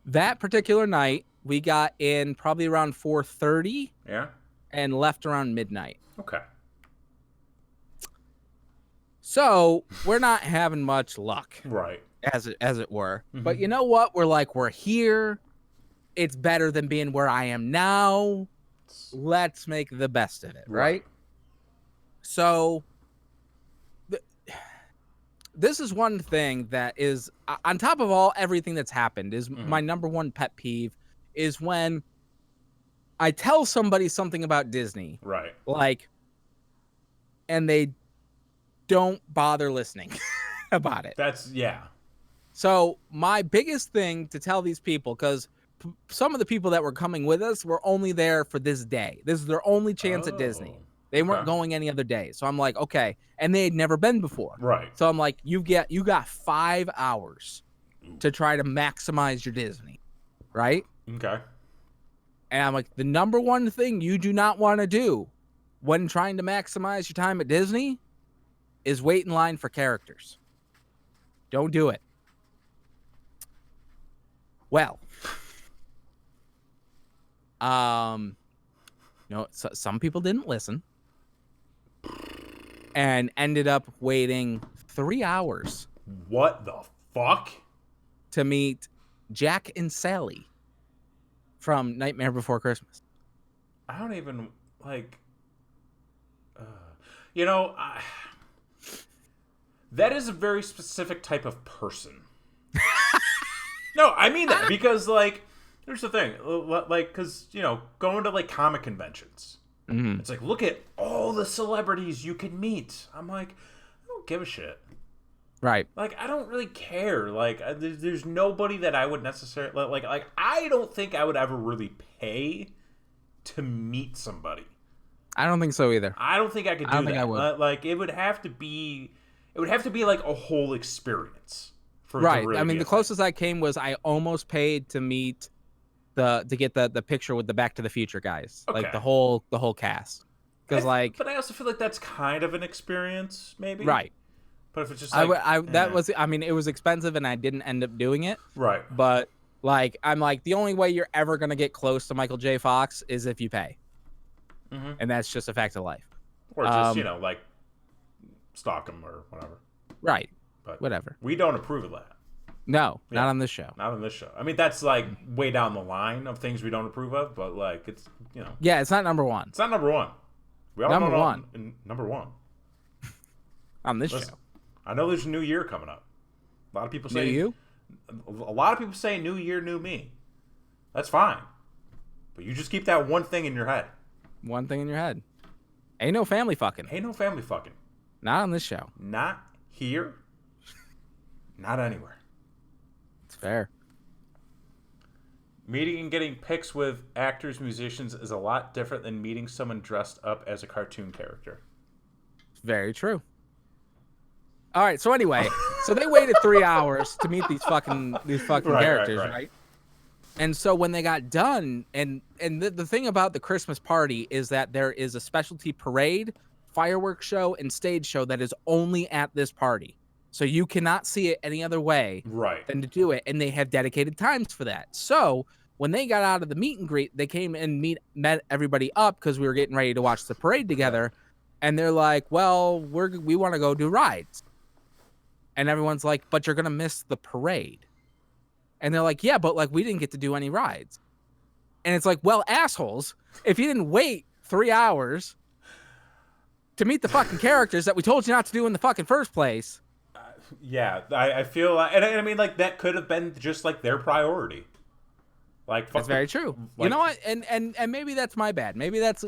That particular night, we got in probably around 4:30. Yeah. And left around midnight. Okay. So we're not having much luck. Right. As it were. Mm-hmm. But you know what? We're here. It's better than being where I am now. let's make the best of it, right? So this is one thing that is on top of everything that's happened is my number one pet peeve is when I tell somebody something about Disney, right? Like, and they don't bother listening about it. So my biggest thing to tell these people, because some of the people that were coming with us were only there for this day. This is their only chance at Disney. They weren't going any other day. So I'm like, okay. And they had never been before. Right. So I'm like, you got 5 hours to try to maximize your Disney. Right? Okay. And I'm like, the number one thing you do not want to do when trying to maximize your time at Disney is wait in line for characters. Don't do it. Well, some people didn't listen and ended up waiting 3 hours. What the fuck? To meet Jack and Sally from Nightmare Before Christmas. I don't even that is a very specific type of person. No, I mean that because here's the thing, because going to comic conventions, it's like, look at all the celebrities you can meet. I'm like, I don't give a shit. Right. I don't really care. There's nobody that I would necessarily I don't think I would ever really pay to meet somebody. I don't think so either. I don't think I could do that. I don't think I would. It would have to be a whole experience. Right. I mean, the closest I came was I almost paid to meet to get the picture with the Back to the Future guys, okay. the whole cast. Because but I also feel like that's kind of an experience, maybe. Right. But if it's just it was expensive and I didn't end up doing it. Right. But I'm like, the only way you're ever gonna get close to Michael J. Fox is if you pay, and that's just a fact of life. Or just stalk him or whatever. Right. But whatever. We don't approve of that. No, not on this show. Not on this show. I mean, that's way down the line of things we don't approve of, but it's Yeah, it's not number one. It's not number one. We all number know one. Number one. On this show. I know there's a new year coming up. A lot of people say new you. A lot of people say new year, new me. That's fine, but you just keep that one thing in your head. One thing in your head. Ain't no family fucking. Ain't no family fucking. Not on this show. Not here. Not anywhere. It's fair. Meeting and getting pics with actors, musicians is a lot different than meeting someone dressed up as a cartoon character. Very true. All right, so anyway, so they waited 3 hours to meet these fucking characters, right? And so when they got done, and the thing about the Christmas party is that there is a specialty parade, fireworks show, and stage show that is only at this party. So you cannot see it any other way than to do it, and they have dedicated times for that. So when they got out of the meet and greet, they came and met everybody up because we were getting ready to watch the parade together, and they're like, well, we want to go do rides. And everyone's like, but you're going to miss the parade. And they're like, yeah, but we didn't get to do any rides. And it's like, well, assholes, if you didn't wait 3 hours to meet the fucking characters that we told you not to do in the fucking first place. Yeah, I feel and I mean, that could have been just their priority. That's very true. You know what? And maybe that's my bad. Maybe that's,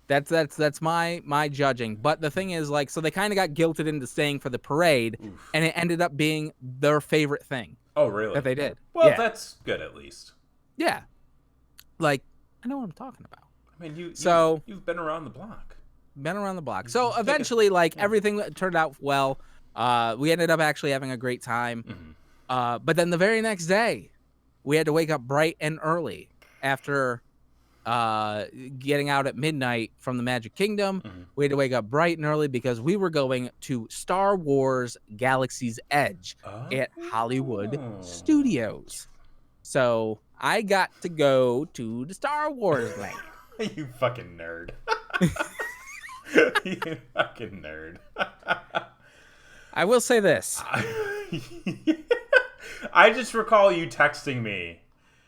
that's my judging. But the thing is, so they kind of got guilted into staying for the parade, and it ended up being their favorite thing. Oh, really? That they did. Well, yeah. That's good at least. Yeah. I know what I'm talking about. I mean, you've been around the block. Been around the block. So eventually, everything turned out well. We ended up actually having a great time. But then the very next day, we had to wake up bright and early after getting out at midnight from the Magic Kingdom. We had to wake up bright and early because we were going to Star Wars Galaxy's Edge at Hollywood Studios. So I got to go to the Star Wars land. You fucking nerd. You fucking nerd. I will say this. I just recall you texting me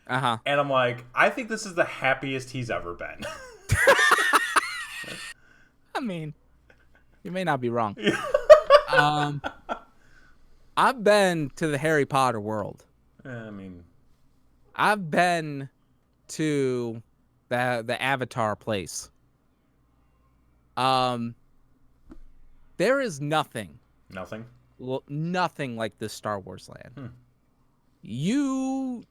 Uh-huh. And I'm like, I think this is the happiest he's ever been. I mean, you may not be wrong. I've been to the Harry Potter world. I mean, I've been to the Avatar place. There is nothing like this Star Wars land. You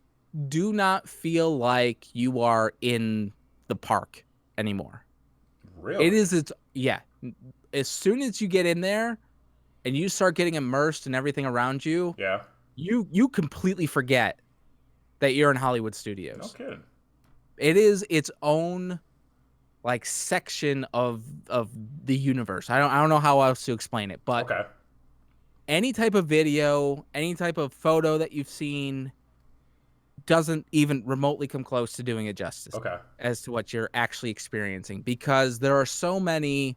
do not feel like you are in the park anymore. Really? Yeah. As soon as you get in there and you start getting immersed in everything around you, yeah, you completely forget that you're in Hollywood Studios. No kidding. It is its own like section of the universe. I don't know how else to explain it, but okay. Any type of video, any type of photo that you've seen doesn't even remotely come close to doing it justice as to what you're actually experiencing, because there are so many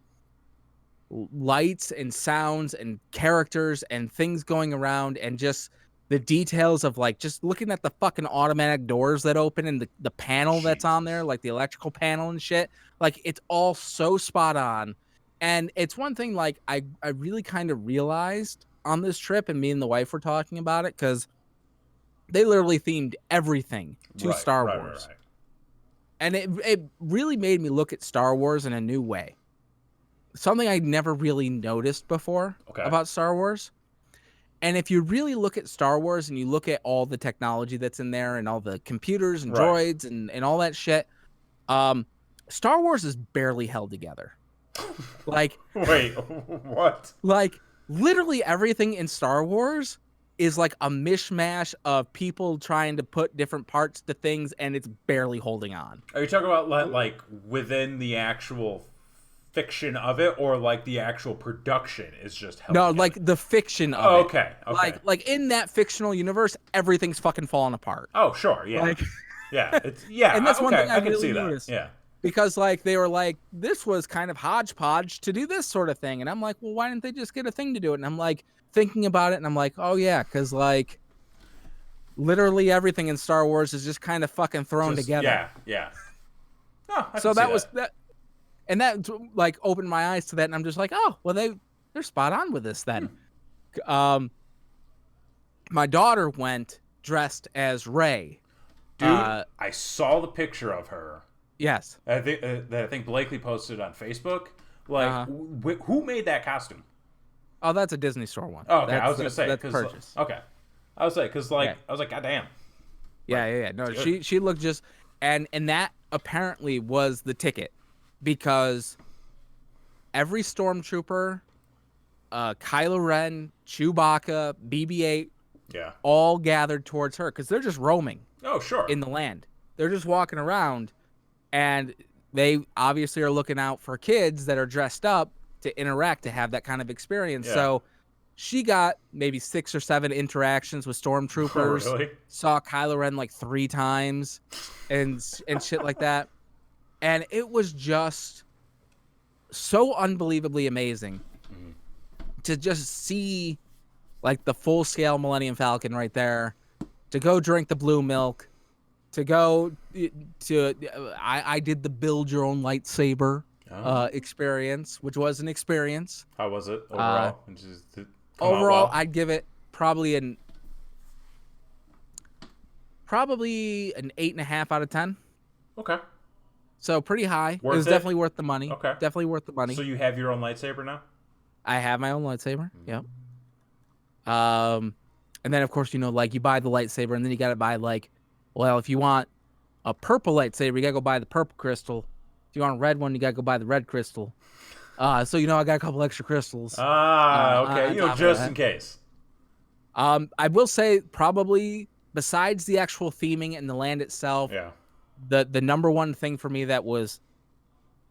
lights and sounds and characters and things going around, and just the details of like just looking at the fucking automatic doors that open and the panel that's on there, like the electrical panel and shit. Like, it's all so spot on. And it's one thing like I really kind of realized on this trip, and me and the wife were talking about it, because they literally themed everything to Star Wars. Right. And it really made me look at Star Wars in a new way. Something I'd never really noticed before about Star Wars. And if you really look at Star Wars and you look at all the technology that's in there and all the computers and droids and all that shit, Star Wars is barely held together. Like, wait, what? Like, literally everything in Star Wars is like a mishmash of people trying to put different parts to things, and it's barely holding on. Are you talking about like within the actual fiction of it, or like the actual production is just held together? Like the fiction of it. Okay. Like in that fictional universe, everything's fucking falling apart. Oh, sure, yeah. And that's one thing I can really see noticed. That. Yeah. Because like they were like, this was kind of hodgepodge to do this sort of thing, and I'm like, well, why didn't they just get a thing to do it? And I'm like thinking about it, and I'm like, oh yeah, because like literally everything in Star Wars is just kind of fucking thrown together. Yeah. No, so that was that, and that like opened my eyes to that, and I'm just like, oh, well they're spot on with this then. My daughter went dressed as Rey. Dude, I saw the picture of her. Yes, I think Blakely posted on Facebook. Like, who made that costume? Oh, that's a Disney Store one. Oh, okay. I was gonna say that's purchase. Okay, I was like, because I was like, goddamn. Yeah. No, she looked just, and that apparently was the ticket, because every stormtrooper, Kylo Ren, Chewbacca, BB-8, all gathered towards her because they're just roaming. Oh, sure. In the land, they're just walking around. And they obviously are looking out for kids that are dressed up to interact, to have that kind of experience. Yeah. So she got maybe 6 or 7 interactions with stormtroopers. Oh, really? Saw Kylo Ren like 3 times and shit like that. And it was just so unbelievably amazing to just see like the full-scale Millennium Falcon right there, to go drink the blue milk, to go to I did the build your own lightsaber experience, which was an experience. How was it overall? Overall, I'd give it probably an 8.5 out of 10. Okay. So pretty high. Worth it was it? Definitely worth the money. Okay. Definitely worth the money. So you have your own lightsaber now? I have my own lightsaber. Yep. And then of course, like you buy the lightsaber, and then you got to buy like, well, if you want a purple lightsaber, you got to go buy the purple crystal. If you want a red one, you got to go buy the red crystal. So I got a couple extra crystals. Okay. Just in case. I will say probably besides the actual theming and the land itself, the number one thing for me that was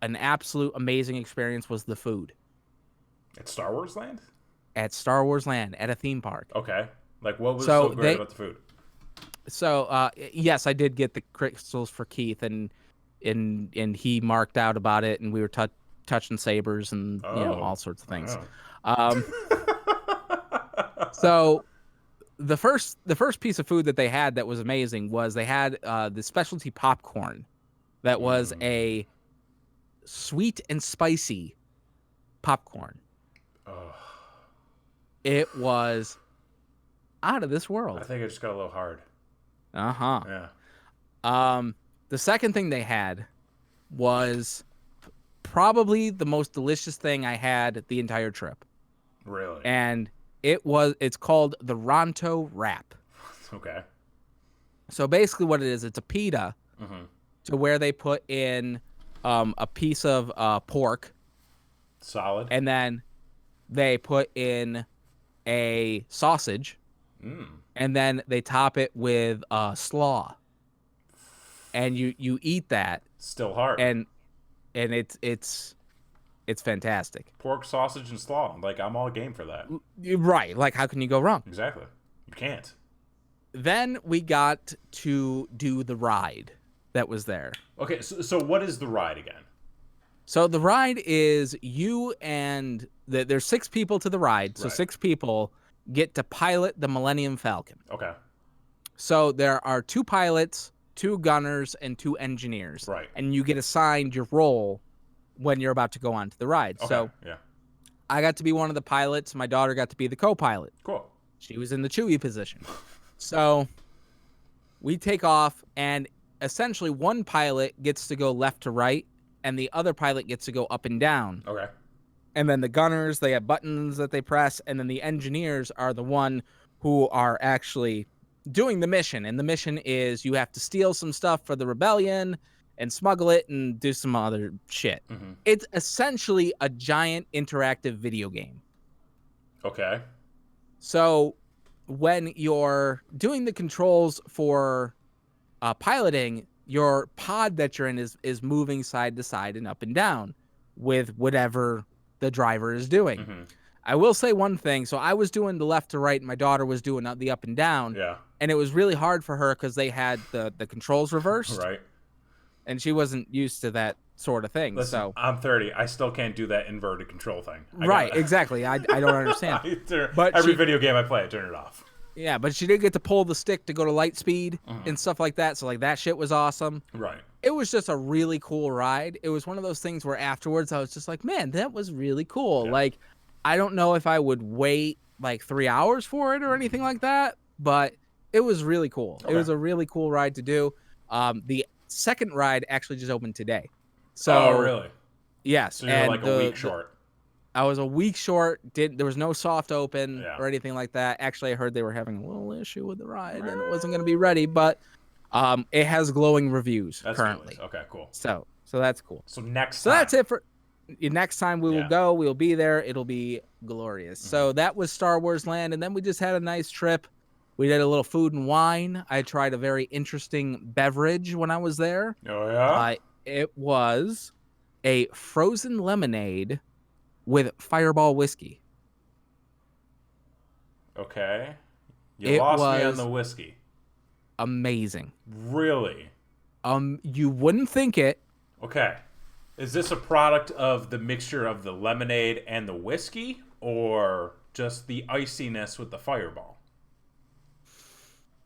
an absolute amazing experience was the food. At Star Wars Land? At Star Wars Land, at a theme park. Okay. Like, what was so great about the food? So, yes, I did get the crystals for Keith, and he marked out about it, and we were touching sabers and all sorts of things. Oh. So the first piece of food that they had that was amazing was they had the specialty popcorn that was a sweet and spicy popcorn. Oh. It was out of this world. I think it just got a little hard. Yeah. The second thing they had was probably the most delicious thing I had the entire trip. Really? And it's called the Ronto wrap. Okay. So basically what it is, it's a pita to where they put in a piece of pork. Solid. And then they put in a sausage. And then they top it with slaw. And you eat that. Still hard. And it's fantastic. Pork, sausage, and slaw. Like, I'm all game for that. Right. Like, how can you go wrong? Exactly. You can't. Then we got to do the ride that was there. Okay, so what is the ride again? So the ride is you and there's 6 people to the ride. So 6 people get to pilot the Millennium Falcon. Okay. So there are 2 pilots, 2 gunners, and 2 engineers. Right. And you get assigned your role when you're about to go on to the ride. Okay. So yeah. I got to be one of the pilots. My daughter got to be the co-pilot. Cool. She was in the Chewie position. So we take off, and essentially one pilot gets to go left to right, and the other pilot gets to go up and down. Okay. And then the gunners, they have buttons that they press, and then the engineers are the one who are actually doing the mission. And the mission is you have to steal some stuff for the rebellion and smuggle it and do some other shit. It's essentially a giant interactive video game. Okay. So when you're doing the controls for piloting, your pod that you're in is moving side to side and up and down with whatever the driver is doing. I will say one thing. So I was doing the left to right, and my daughter was doing the up and down. Yeah. And it was really hard for her because they had the controls reversed. Right. And she wasn't used to that sort of thing. Listen, so I'm 30. I still can't do that inverted control thing. Exactly. I don't understand. But every video game I play, I turn it off. Yeah, but she did get to pull the stick to go to light speed and stuff like that. So like that shit was awesome. Right. It was just a really cool ride. It was one of those things where afterwards I was just like, man, that was really cool. Yeah. Like, I don't know if I would wait like 3 hours for it or anything like that, but it was really cool. Okay. It was a really cool ride to do. The second ride actually just opened today. So, really? Yes. So you're like a week short. I was a week short. There was no soft open or anything like that. Actually, I heard they were having a little issue with the ride and it wasn't going to be ready, but it has glowing reviews currently. Okay, cool. So that's cool. So next time. So that's it for next time we will go. We'll be there. It'll be glorious. So that was Star Wars Land, and then we just had a nice trip. We did a little food and wine. I tried a very interesting beverage when I was there. Oh, yeah? It was a frozen lemonade with Fireball whiskey. Okay. You lost me on the whiskey. Amazing. Really? You wouldn't think it. Okay. Is this a product of the mixture of the lemonade and the whiskey, or just the iciness with the Fireball?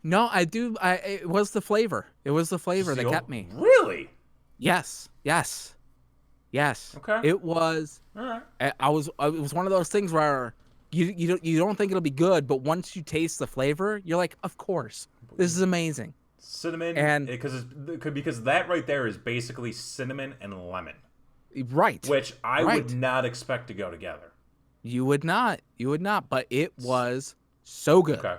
No, it was the flavor. It was the flavor that kept me. Really? Yes. Okay. It was. All right. It was one of those things where you don't think it'll be good, but once you taste the flavor, you're like, of course, this is amazing. Cinnamon, and because that right there is basically cinnamon and lemon. Right. Which I would not expect to go together. You would not, but it was so good. Okay.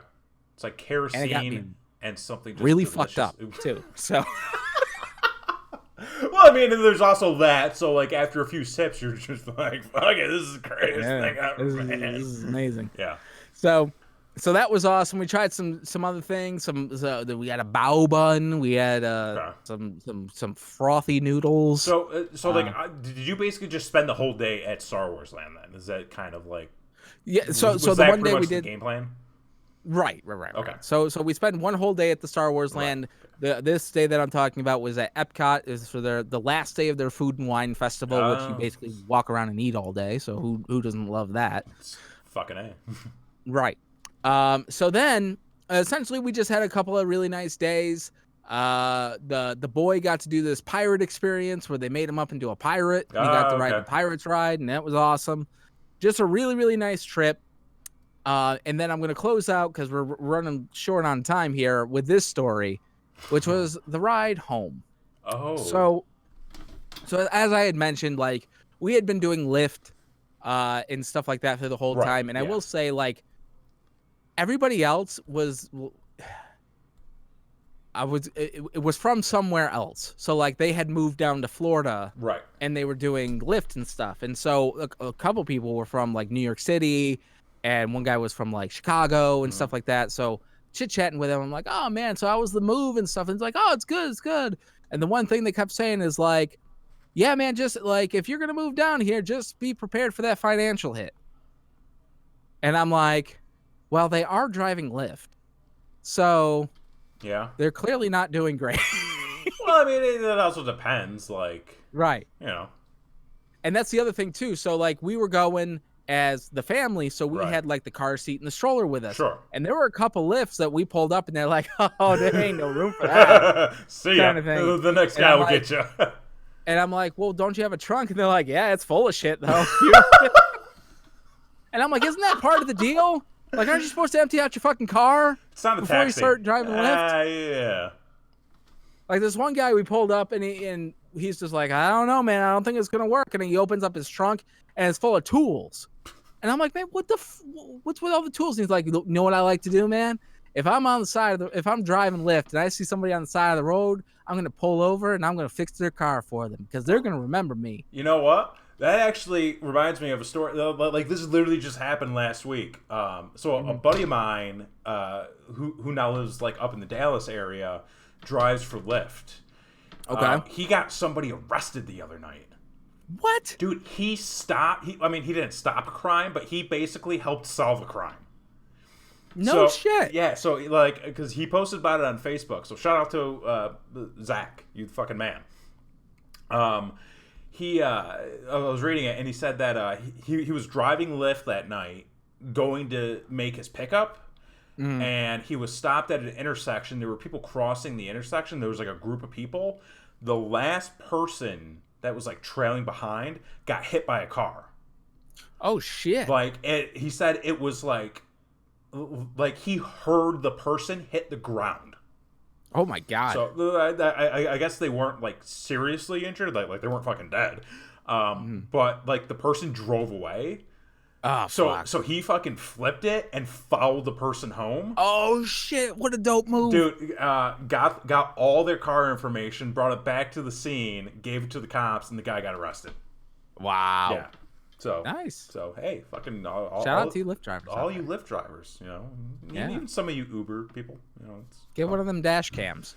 It's like kerosene and something just really delicious. Fucked up too. So. Well, I mean, there's also that. So, like, after a few sips, you're just like, "Fuck it, this is the greatest thing ever, man. This is amazing." Yeah. So that was awesome. We tried some other things. We had a bao bun. We had some frothy noodles. So did you basically just spend the whole day at Star Wars Land? Then is that kind of like? Yeah. So was the that one day we did the game plan. Right. Okay. So we spent one whole day at the Star Wars Land. This day that I'm talking about was at Epcot. Is for the last day of their food and wine festival, which you basically walk around and eat all day. So who doesn't love that? It's fucking A. Right. So then, essentially, we just had a couple of really nice days. The boy got to do this pirate experience where they made him up into a pirate, and he got to ride the pirate's ride, and that was awesome. Just a really, really nice trip. And then I'm going to close out because we're running short on time here with this story, which was the ride home. Oh. So as I had mentioned, like, we had been doing Lyft and stuff like that for the whole time. And I will say, like, everybody else was, it was from somewhere else. So, like, they had moved down to Florida. Right. And they were doing Lyft and stuff. And so a couple people were from, like, New York City. And one guy was from, like, Chicago and stuff like that. So chit-chatting with him, I'm like, oh, man, so how was the move and stuff? And he's like, oh, it's good, it's good. And the one thing they kept saying is, like, yeah, man, just, like, if you're going to move down here, just be prepared for that financial hit. And I'm like, well, they are driving Lyft. So yeah, they're clearly not doing great. Well, I mean, it also depends, like, right. You know. And that's the other thing, too. So, like, we were going as the family, so we had, like, the car seat and the stroller with us. Sure. And there were a couple lifts that we pulled up, and they're like, oh, there ain't no room for that. See ya. The next guy will get you. And I'm like, well, don't you have a trunk? And they're like, yeah, it's full of shit, though. And I'm like, isn't that part of the deal? Like, aren't you supposed to empty out your fucking car before you start driving Lyft? Yeah. Like, this one guy we pulled up, and he's just like, I don't know, man. I don't think it's going to work. And he opens up his trunk, and it's full of tools. And I'm like, man, what's with all the tools? And he's like, you know what I like to do, man? If I'm on the side if I'm driving Lyft and I see somebody on the side of the road, I'm going to pull over and I'm going to fix their car for them because they're going to remember me. You know what? That actually reminds me of a story. Like, this literally just happened last week. So a buddy of mine, who now lives, like, up in the Dallas area, drives for Lyft. Okay. He got somebody arrested the other night. What? Dude, he stopped. He didn't stop a crime, but he basically helped solve a crime. No shit. Yeah, so, like, because he posted about it on Facebook. So shout out to Zach, you fucking man. I was reading it, and he said that he was driving Lyft that night, going to make his pickup, and he was stopped at an intersection. There were people crossing the intersection. There was, like, a group of people. The last person that was, like, trailing behind got hit by a car. Oh, shit. Like, he said it was, like he heard the person hit the ground. Oh, my God. So, I guess they weren't, like, seriously injured. Like they weren't fucking dead. But, like, the person drove away. Oh, so he fucking flipped it and followed the person home. Oh, shit. What a dope move. Dude, got all their car information, brought it back to the scene, gave it to the cops, and the guy got arrested. Wow. Yeah. So nice. So, hey, fucking shout out to you Lyft drivers. All you Lyft drivers, you know. Even some of you Uber people, you know. Get one of them dash cams.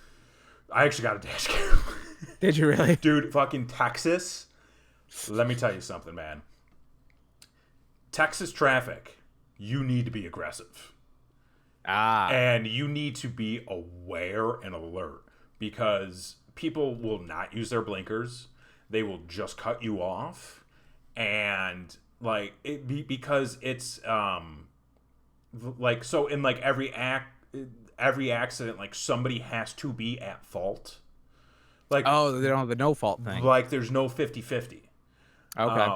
I actually got a dash cam. Did you really? Dude, fucking Texas. Let me tell you something, man. Texas traffic, you need to be aggressive. And you need to be aware and alert because people will not use their blinkers. They will just cut you off. And, like, because it's, like, so in, like, every accident, like, somebody has to be at fault. Like, oh, they don't have the no fault thing. Like, there's no 50-50. Okay.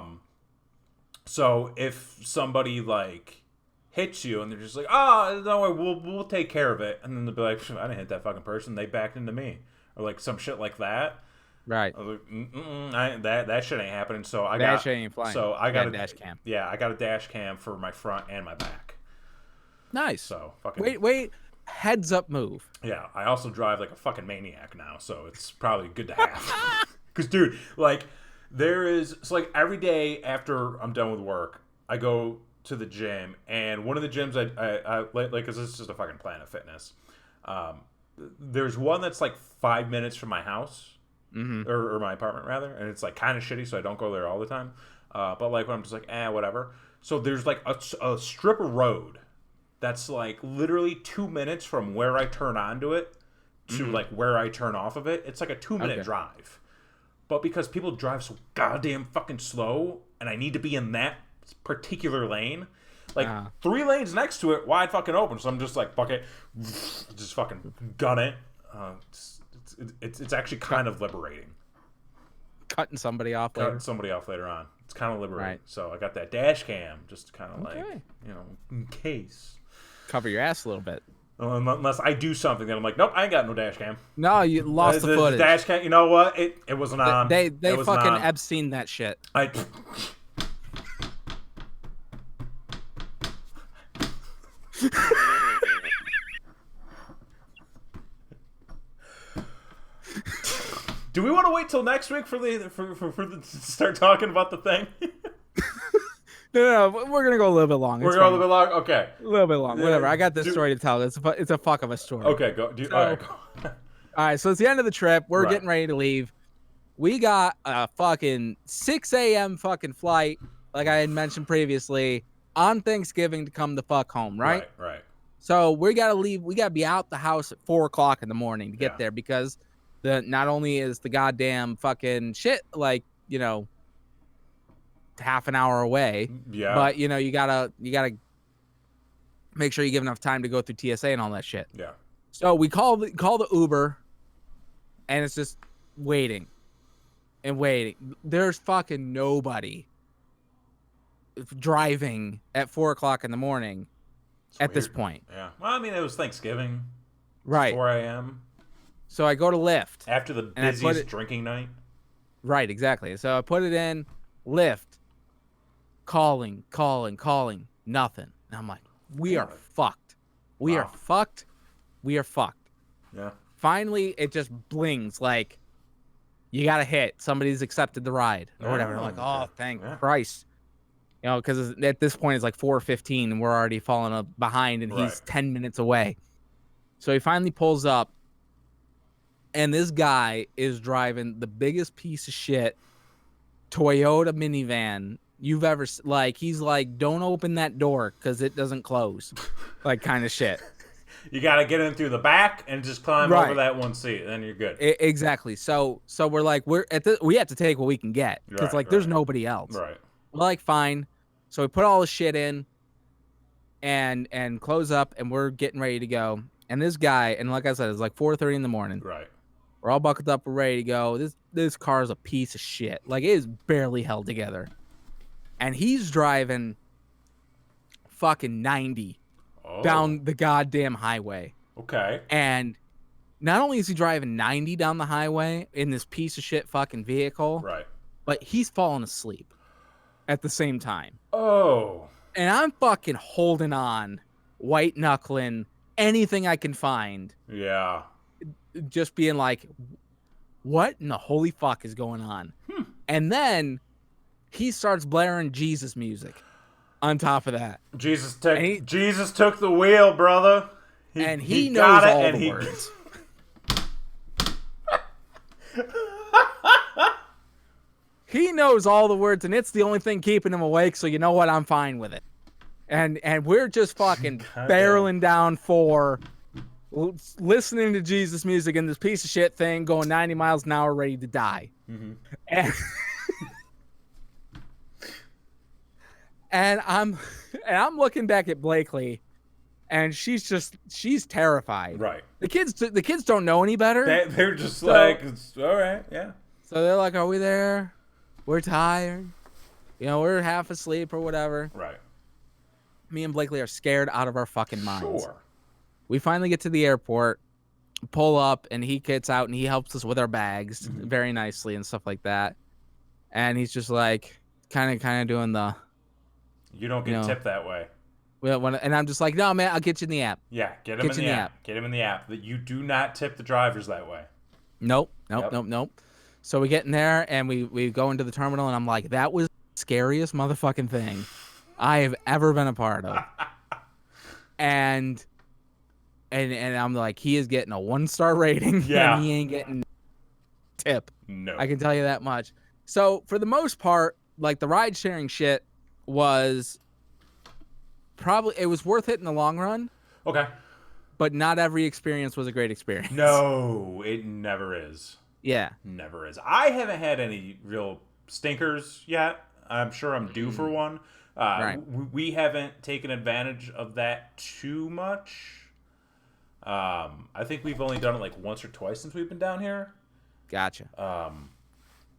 So if somebody, like, hits you and they're just like, oh, don't worry, we'll take care of it. And then they'll be like, I didn't hit that fucking person. They backed into me. Or, like, some shit like that. Right. I was like, that shit ain't happening. So that shit ain't flying. So I got a dash cam. Yeah, I got a dash cam for my front and my back. Nice. So fucking wait. Heads up move. Yeah, I also drive like a fucking maniac now, so it's probably good to have. Because, dude, like, like, every day after I'm done with work, I go to the gym, and one of the gyms I like, because this is just a fucking Planet Fitness. There's one that's like 5 minutes from my house. Or my apartment, rather, and it's, like, kind of shitty, so I don't go there all the time. But, like, when I'm just like, whatever. So there's, like, a strip of road that's, like, literally 2 minutes from where I turn onto it to, like, where I turn off of it. It's, like, a 2-minute drive. But because people drive so goddamn fucking slow, and I need to be in that particular lane, like 3 lanes next to it, wide fucking open. So I'm just like, fuck it, just fucking gun it. It's actually kind of liberating. Cutting somebody off later on. It's kind of liberating. Right. So I got that dash cam just kind of like, in case. Cover your ass a little bit. Unless I do something, then I'm like, nope, I ain't got no dash cam. No, you lost the footage. The dash cam, you know what? It wasn't on. They fucking Epstein that shit. Do we want to wait till next week for to start talking about the thing? No, we're gonna go a little bit long. We're going a little bit long. Okay, a little bit long. Whatever. I got this story to tell. It's a fuck of a story. Okay, go. All right, go. All right. So it's the end of the trip. We're getting ready to leave. We got a fucking 6 a.m. fucking flight, like I had mentioned previously, on Thanksgiving to come the fuck home. Right. Right. So we gotta leave. We gotta be out the house at 4 o'clock in the morning to get there because not only is the goddamn fucking shit like half an hour away. Yeah. But you gotta make sure you give enough time to go through TSA and all that shit. Yeah. So we call the Uber, and it's just waiting and waiting. There's fucking nobody driving at 4 o'clock in the morning at this point. Yeah. Well, I mean, it was Thanksgiving. Right. 4 a.m. So I go to Lyft after the busiest drinking night. Right. Exactly. So I put it in Lyft. Calling, nothing. And I'm like, we are fucked. We are fucked. Yeah. Finally, it just blings like, you got to hit. Somebody's accepted the ride or whatever. I'm like, oh, thank Christ. Because at this point, it's like 4:15 and we're already falling behind and he's 10 minutes away. So he finally pulls up and this guy is driving the biggest piece of shit Toyota minivan you've ever he's like, don't open that door because it doesn't close, like kind of shit. You got to get in through the back and just climb over that one seat, then you're good. Exactly. So we're like, we have to take what we can get because there's nobody else. Right. We're like, fine. So we put all the shit in and close up and we're getting ready to go. And this guy, and like I said, it's like 4:30 in the morning. Right. We're all buckled up, we're ready to go. This car is a piece of shit. Like it is barely held together. And he's driving fucking 90 down the goddamn highway. Okay. And not only is he driving 90 down the highway in this piece of shit fucking vehicle, but he's falling asleep at the same time. Oh. And I'm fucking holding on, white knuckling, anything I can find. Yeah. Just being like, what in the holy fuck is going on? And then he starts blaring Jesus music on top of that. Jesus took the wheel, brother. He knows all the words. He knows all the words, and it's the only thing keeping him awake, so you know what? I'm fine with it. And we're just fucking barreling down listening to Jesus music in this piece of shit thing, going 90 miles an hour, ready to die. Mm-hmm. And I'm looking back at Blakely, and she's terrified. Right. The kids don't know any better. They're just like, it's all right, yeah. So they're like, are we there? We're tired. We're half asleep or whatever. Right. Me and Blakely are scared out of our fucking minds. Sure. We finally get to the airport, pull up, and he gets out and he helps us with our bags very nicely and stuff like that. And he's just like, kind of doing the. You don't get tipped that way. And I'm just like, no, man, I'll get you in the app. Yeah, get him in the app. Get him in the app. That you do not tip the drivers that way. Nope. So we get in there and we go into the terminal and I'm like, that was the scariest motherfucking thing I have ever been a part of. and I'm like, he is getting a 1-star rating. Yeah. And he ain't getting tip. No. I can tell you that much. So for the most part, like the ride sharing shit was it was worth it in the long run. Okay. But not every experience was a great experience. No, it never is. Yeah. Never is. I haven't had any real stinkers yet. I'm sure I'm due for one. Right. We haven't taken advantage of that too much. I think we've only done it like once or twice since we've been down here. Gotcha.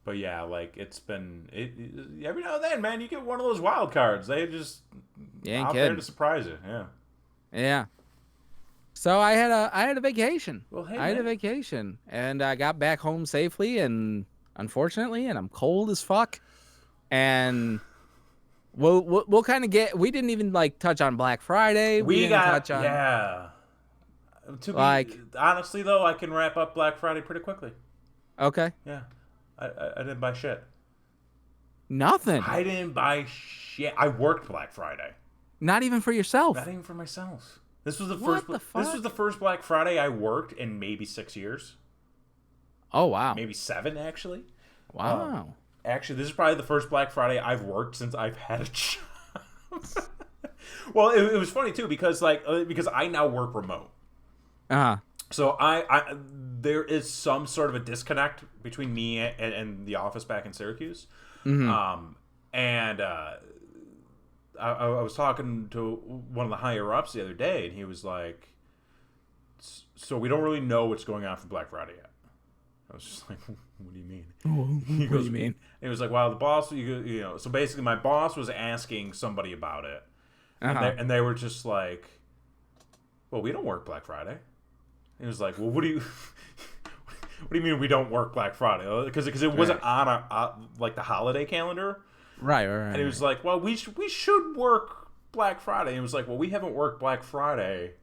But yeah, like it's been every now and then, man, you get one of those wild cards. They just out there to surprise you. Yeah. Yeah. So I had a vacation. Well, hey, I had a vacation, and I got back home safely, and unfortunately, and I'm cold as fuck. And we'll kind of get. We didn't even like touch on Black Friday. We didn't touch on. Yeah. Honestly though, I can wrap up Black Friday pretty quickly. Okay. Yeah. I didn't buy shit. Nothing. I didn't buy shit. I worked Black Friday. Not even for yourself. Not even for myself. This was the What first. the fuck? This was the first Black Friday I worked in maybe 6 years. Oh wow. Maybe 7 actually. Wow. Actually, this is probably the first Black Friday I've worked since I've had a job. Well, it was funny too because I now work remote. So I there is some sort of a disconnect between me and the office back in Syracuse. Mm-hmm. I was talking to one of the higher ups the other day, and he was like, "So we don't really know what's going on for Black Friday yet." I was just like, "What do you mean?" What do you mean? He was like, "Well, the boss, you know." So basically, my boss was asking somebody about it, and they were just like, "Well, we don't work Black Friday." He was like, "Well, what do you mean we don't work Black Friday?" Because it wasn't on like the holiday calendar. Right. And he was like, "Well, we should work Black Friday." And he was like, "Well, we haven't worked Black Friday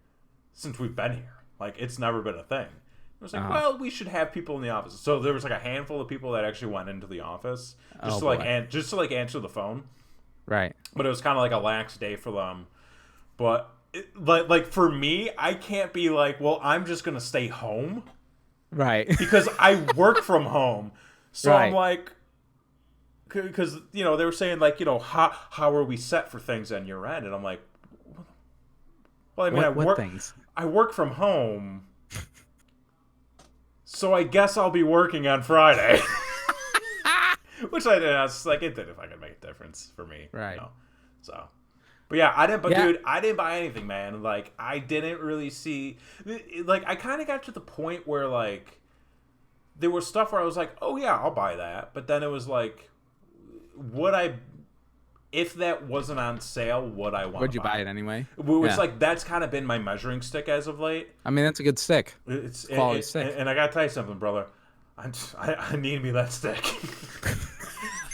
since we've been here. Like, it's never been a thing." I was like, "Well, we should have people in the office." So there was like a handful of people that actually went into the office just to answer the phone. Right. But it was kind of like a lax day for them. But like for me, I can't be like, "Well, I'm just gonna stay home," right? Because I work from home. So right. I'm like. Because, they were saying, like, how are we set for things on your end? And I'm like, well, I mean, I work from home, so I guess I'll be working on Friday. Which I was like, it didn't fucking make a difference for me. Right. So, but yeah, dude, I didn't buy anything, man. Like, I didn't really see, like, I kind of got to the point where, like, there was stuff where I was like, oh yeah, I'll buy that. But then it was like, if that wasn't on sale, would I want? Would you buy it anyway? Which like that's kind of been my measuring stick as of late. I mean, that's a good stick. It's quality stick. And I gotta tell you something, brother. I need me that stick.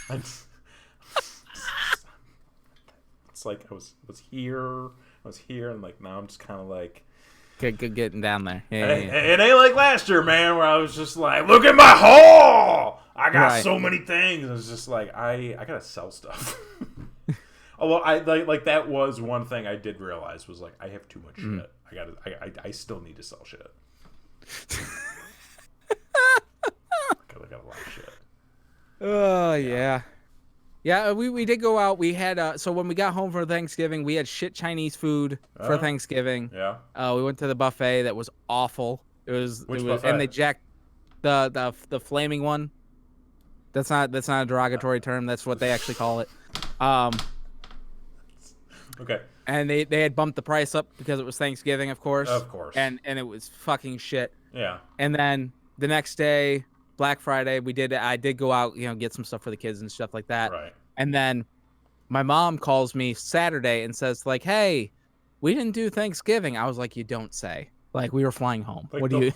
It's like I was here, and like now I'm just kind of like. Getting down there. Yeah. It ain't like last year, man, where I was just like, look at my haul. I got so many things. It's just like I gotta sell stuff. Although I like that was one thing I did realize was like I have too much shit. I still need to sell shit. I got a lot of shit. Oh yeah. Yeah, we did go out. We had so when we got home for Thanksgiving, we had shit Chinese food for Thanksgiving. Yeah. We went to the buffet that was awful. Which buffet? And they jacked the flaming one. That's not a derogatory term. That's what they actually call it. Okay. And they had bumped the price up because it was Thanksgiving, of course. Of course. And it was fucking shit. Yeah. And then the next day, Black Friday, I did go out, get some stuff for the kids and stuff like that. Right. And then my mom calls me Saturday and says like, "Hey, we didn't do Thanksgiving." I was like, "You don't say." Like, we were flying home. Like, what do you?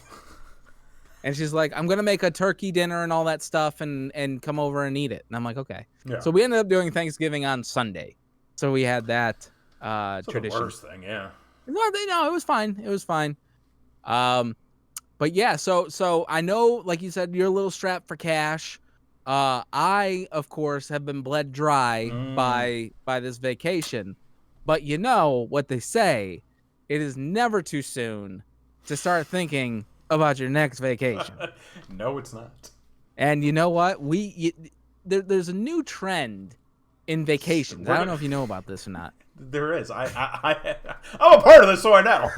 And she's like, "I'm gonna make a turkey dinner and all that stuff and come over and eat it." And I'm like, "Okay." Yeah. So we ended up doing Thanksgiving on Sunday. So we had that tradition. The worst thing, yeah. No, it was fine. It was fine. But yeah, so I know, like you said, you're a little strapped for cash. I, of course, have been bled dry by this vacation. But you know what they say, it is never too soon to start thinking about your next vacation. No, it's not. And you know what? There's a new trend in vacations. I don't know if you know about this or not. There is. I'm a part of this, so I know.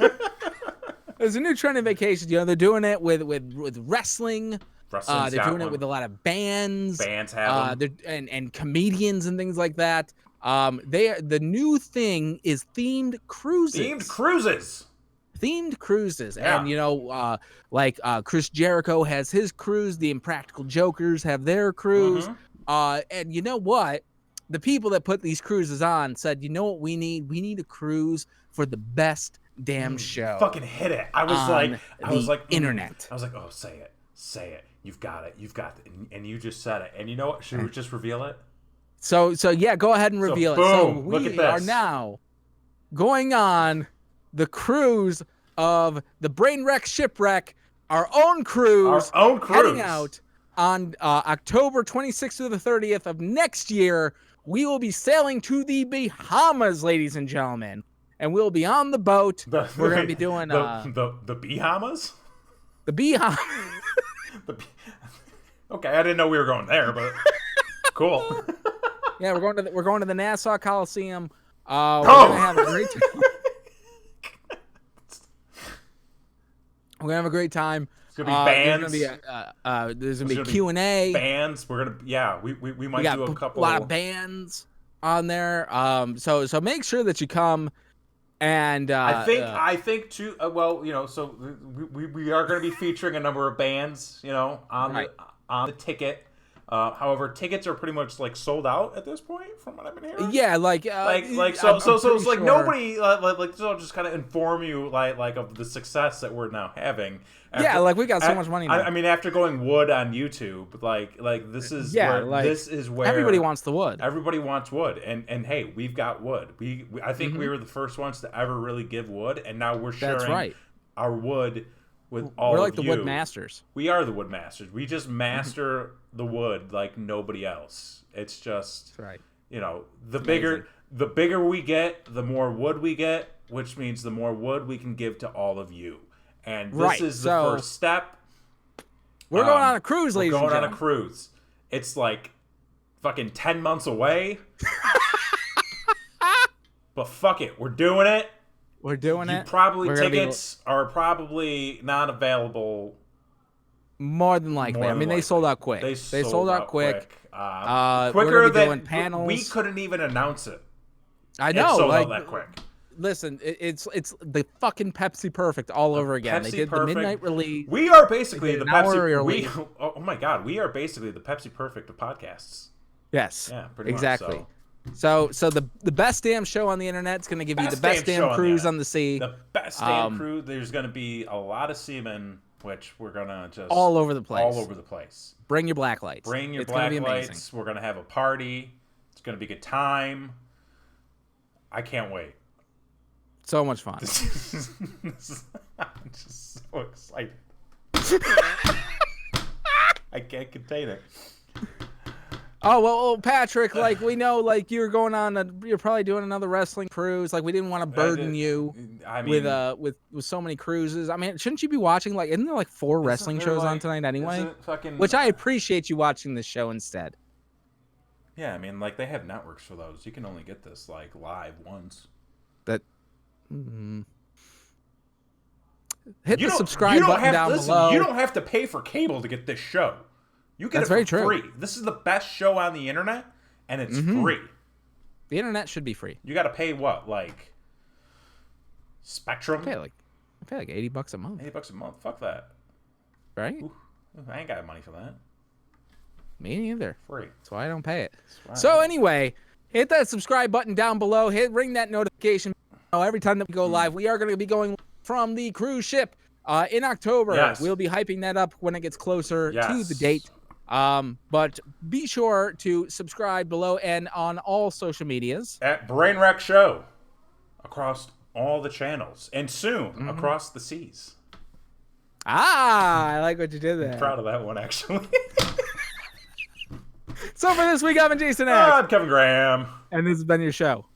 There's a new trend in vacations. They're doing it with wrestling. They're doing it with a lot of bands. Bands have them. And comedians and things like that. The new thing is themed cruises. Themed cruises. Yeah. And like Chris Jericho has his cruise, the Impractical Jokers have their cruise. And you know what? The people that put these cruises on said, you know what we need? We need a cruise for the best damn show. Fucking hit it. I was like internet. I was like, oh, say it. You've got it. And you just said it. And you know what? Should we just reveal it? So yeah, go ahead and reveal boom, it. So look at we this. are now going on the cruise of the Brainwreck Shipwreck, our own cruise. Heading out on October 26th to the 30th of next year. We will be sailing to the Bahamas, ladies and gentlemen. And we'll be on the boat. We're going to be doing the Bahamas? The Bahamas. Okay, I didn't know we were going there, but cool. Yeah, we're going to the Nassau Coliseum. We're gonna have a great time. We're gonna have a great time. It's gonna be bands. There's gonna be Q&A. Bands. We're gonna we might do a couple. A lot of bands on there. So make sure that you come. And I think too. So we are going to be featuring a number of bands, on the ticket. However, tickets are pretty much like sold out at this point, from what I've been hearing. Yeah, so it's like nobody so I'll just kind of inform you like of the success that we're now having. We got so much money now. I mean, after going wood on YouTube, like this is where everybody wants the wood. Everybody wants wood, and hey, we've got wood. I think we were the first ones to ever really give wood, and now we're sharing our wood with all of you. We're like the wood masters. We are the wood masters. We just master the wood like nobody else. It's just the bigger we get, the more wood we get, which means the more wood we can give to all of you. And this is the first step. We're going on a cruise, ladies and gentlemen. We're going on a cruise. It's like fucking 10 months away. But fuck it, we're doing it. We're doing it. Tickets are probably not available. More than likely. They sold out quick. They sold out quick. Quicker than panels. We couldn't even announce it. I know. It sold out that quick. Listen, it's the fucking Pepsi Perfect all over again. They did the midnight release. We are basically the Pepsi. Oh my god, we are basically the Pepsi Perfect of podcasts. Yes. Yeah, pretty exactly. much so the best damn show on the internet is going to give you the best damn cruise on the sea. The best damn cruise. There's going to be a lot of seamen, which we're going to just all over the place. Bring your black lights. It's black lights. We're going to have a party. It's going to be a good time. I can't wait. So much fun. I'm just so excited. I can't contain it. Oh well, Patrick. Like we know, like you're probably doing another wrestling cruise. Like we didn't want to burden you with so many cruises. I mean, shouldn't you be watching? Like, isn't there like 4 wrestling shows on tonight anyway? Which I appreciate you watching this show instead. Yeah, I mean, like they have networks for those. You can only get this like live once. Hit the subscribe button down below. You don't have to pay for cable to get this show. You get it for free. This is the best show on the internet, and it's free. The internet should be free. You got to pay what, like Spectrum? I pay like $80 a month. $80 a month. Fuck that. Right? Ooh, I ain't got money for that. Me neither. Free. That's why I don't pay it. So anyway, hit that subscribe button down below. Ring that notification. Every time that we go live, we are going to be going from the cruise ship in October. Yes. We'll be hyping that up when it gets closer to the date. But be sure to subscribe below and on all social medias at Brainwreck Show across all the channels and soon across the seas. I like what you did there. I'm proud of that one, actually. So for this week, I'm Jason X. I'm Kevin Graham. And this has been your show.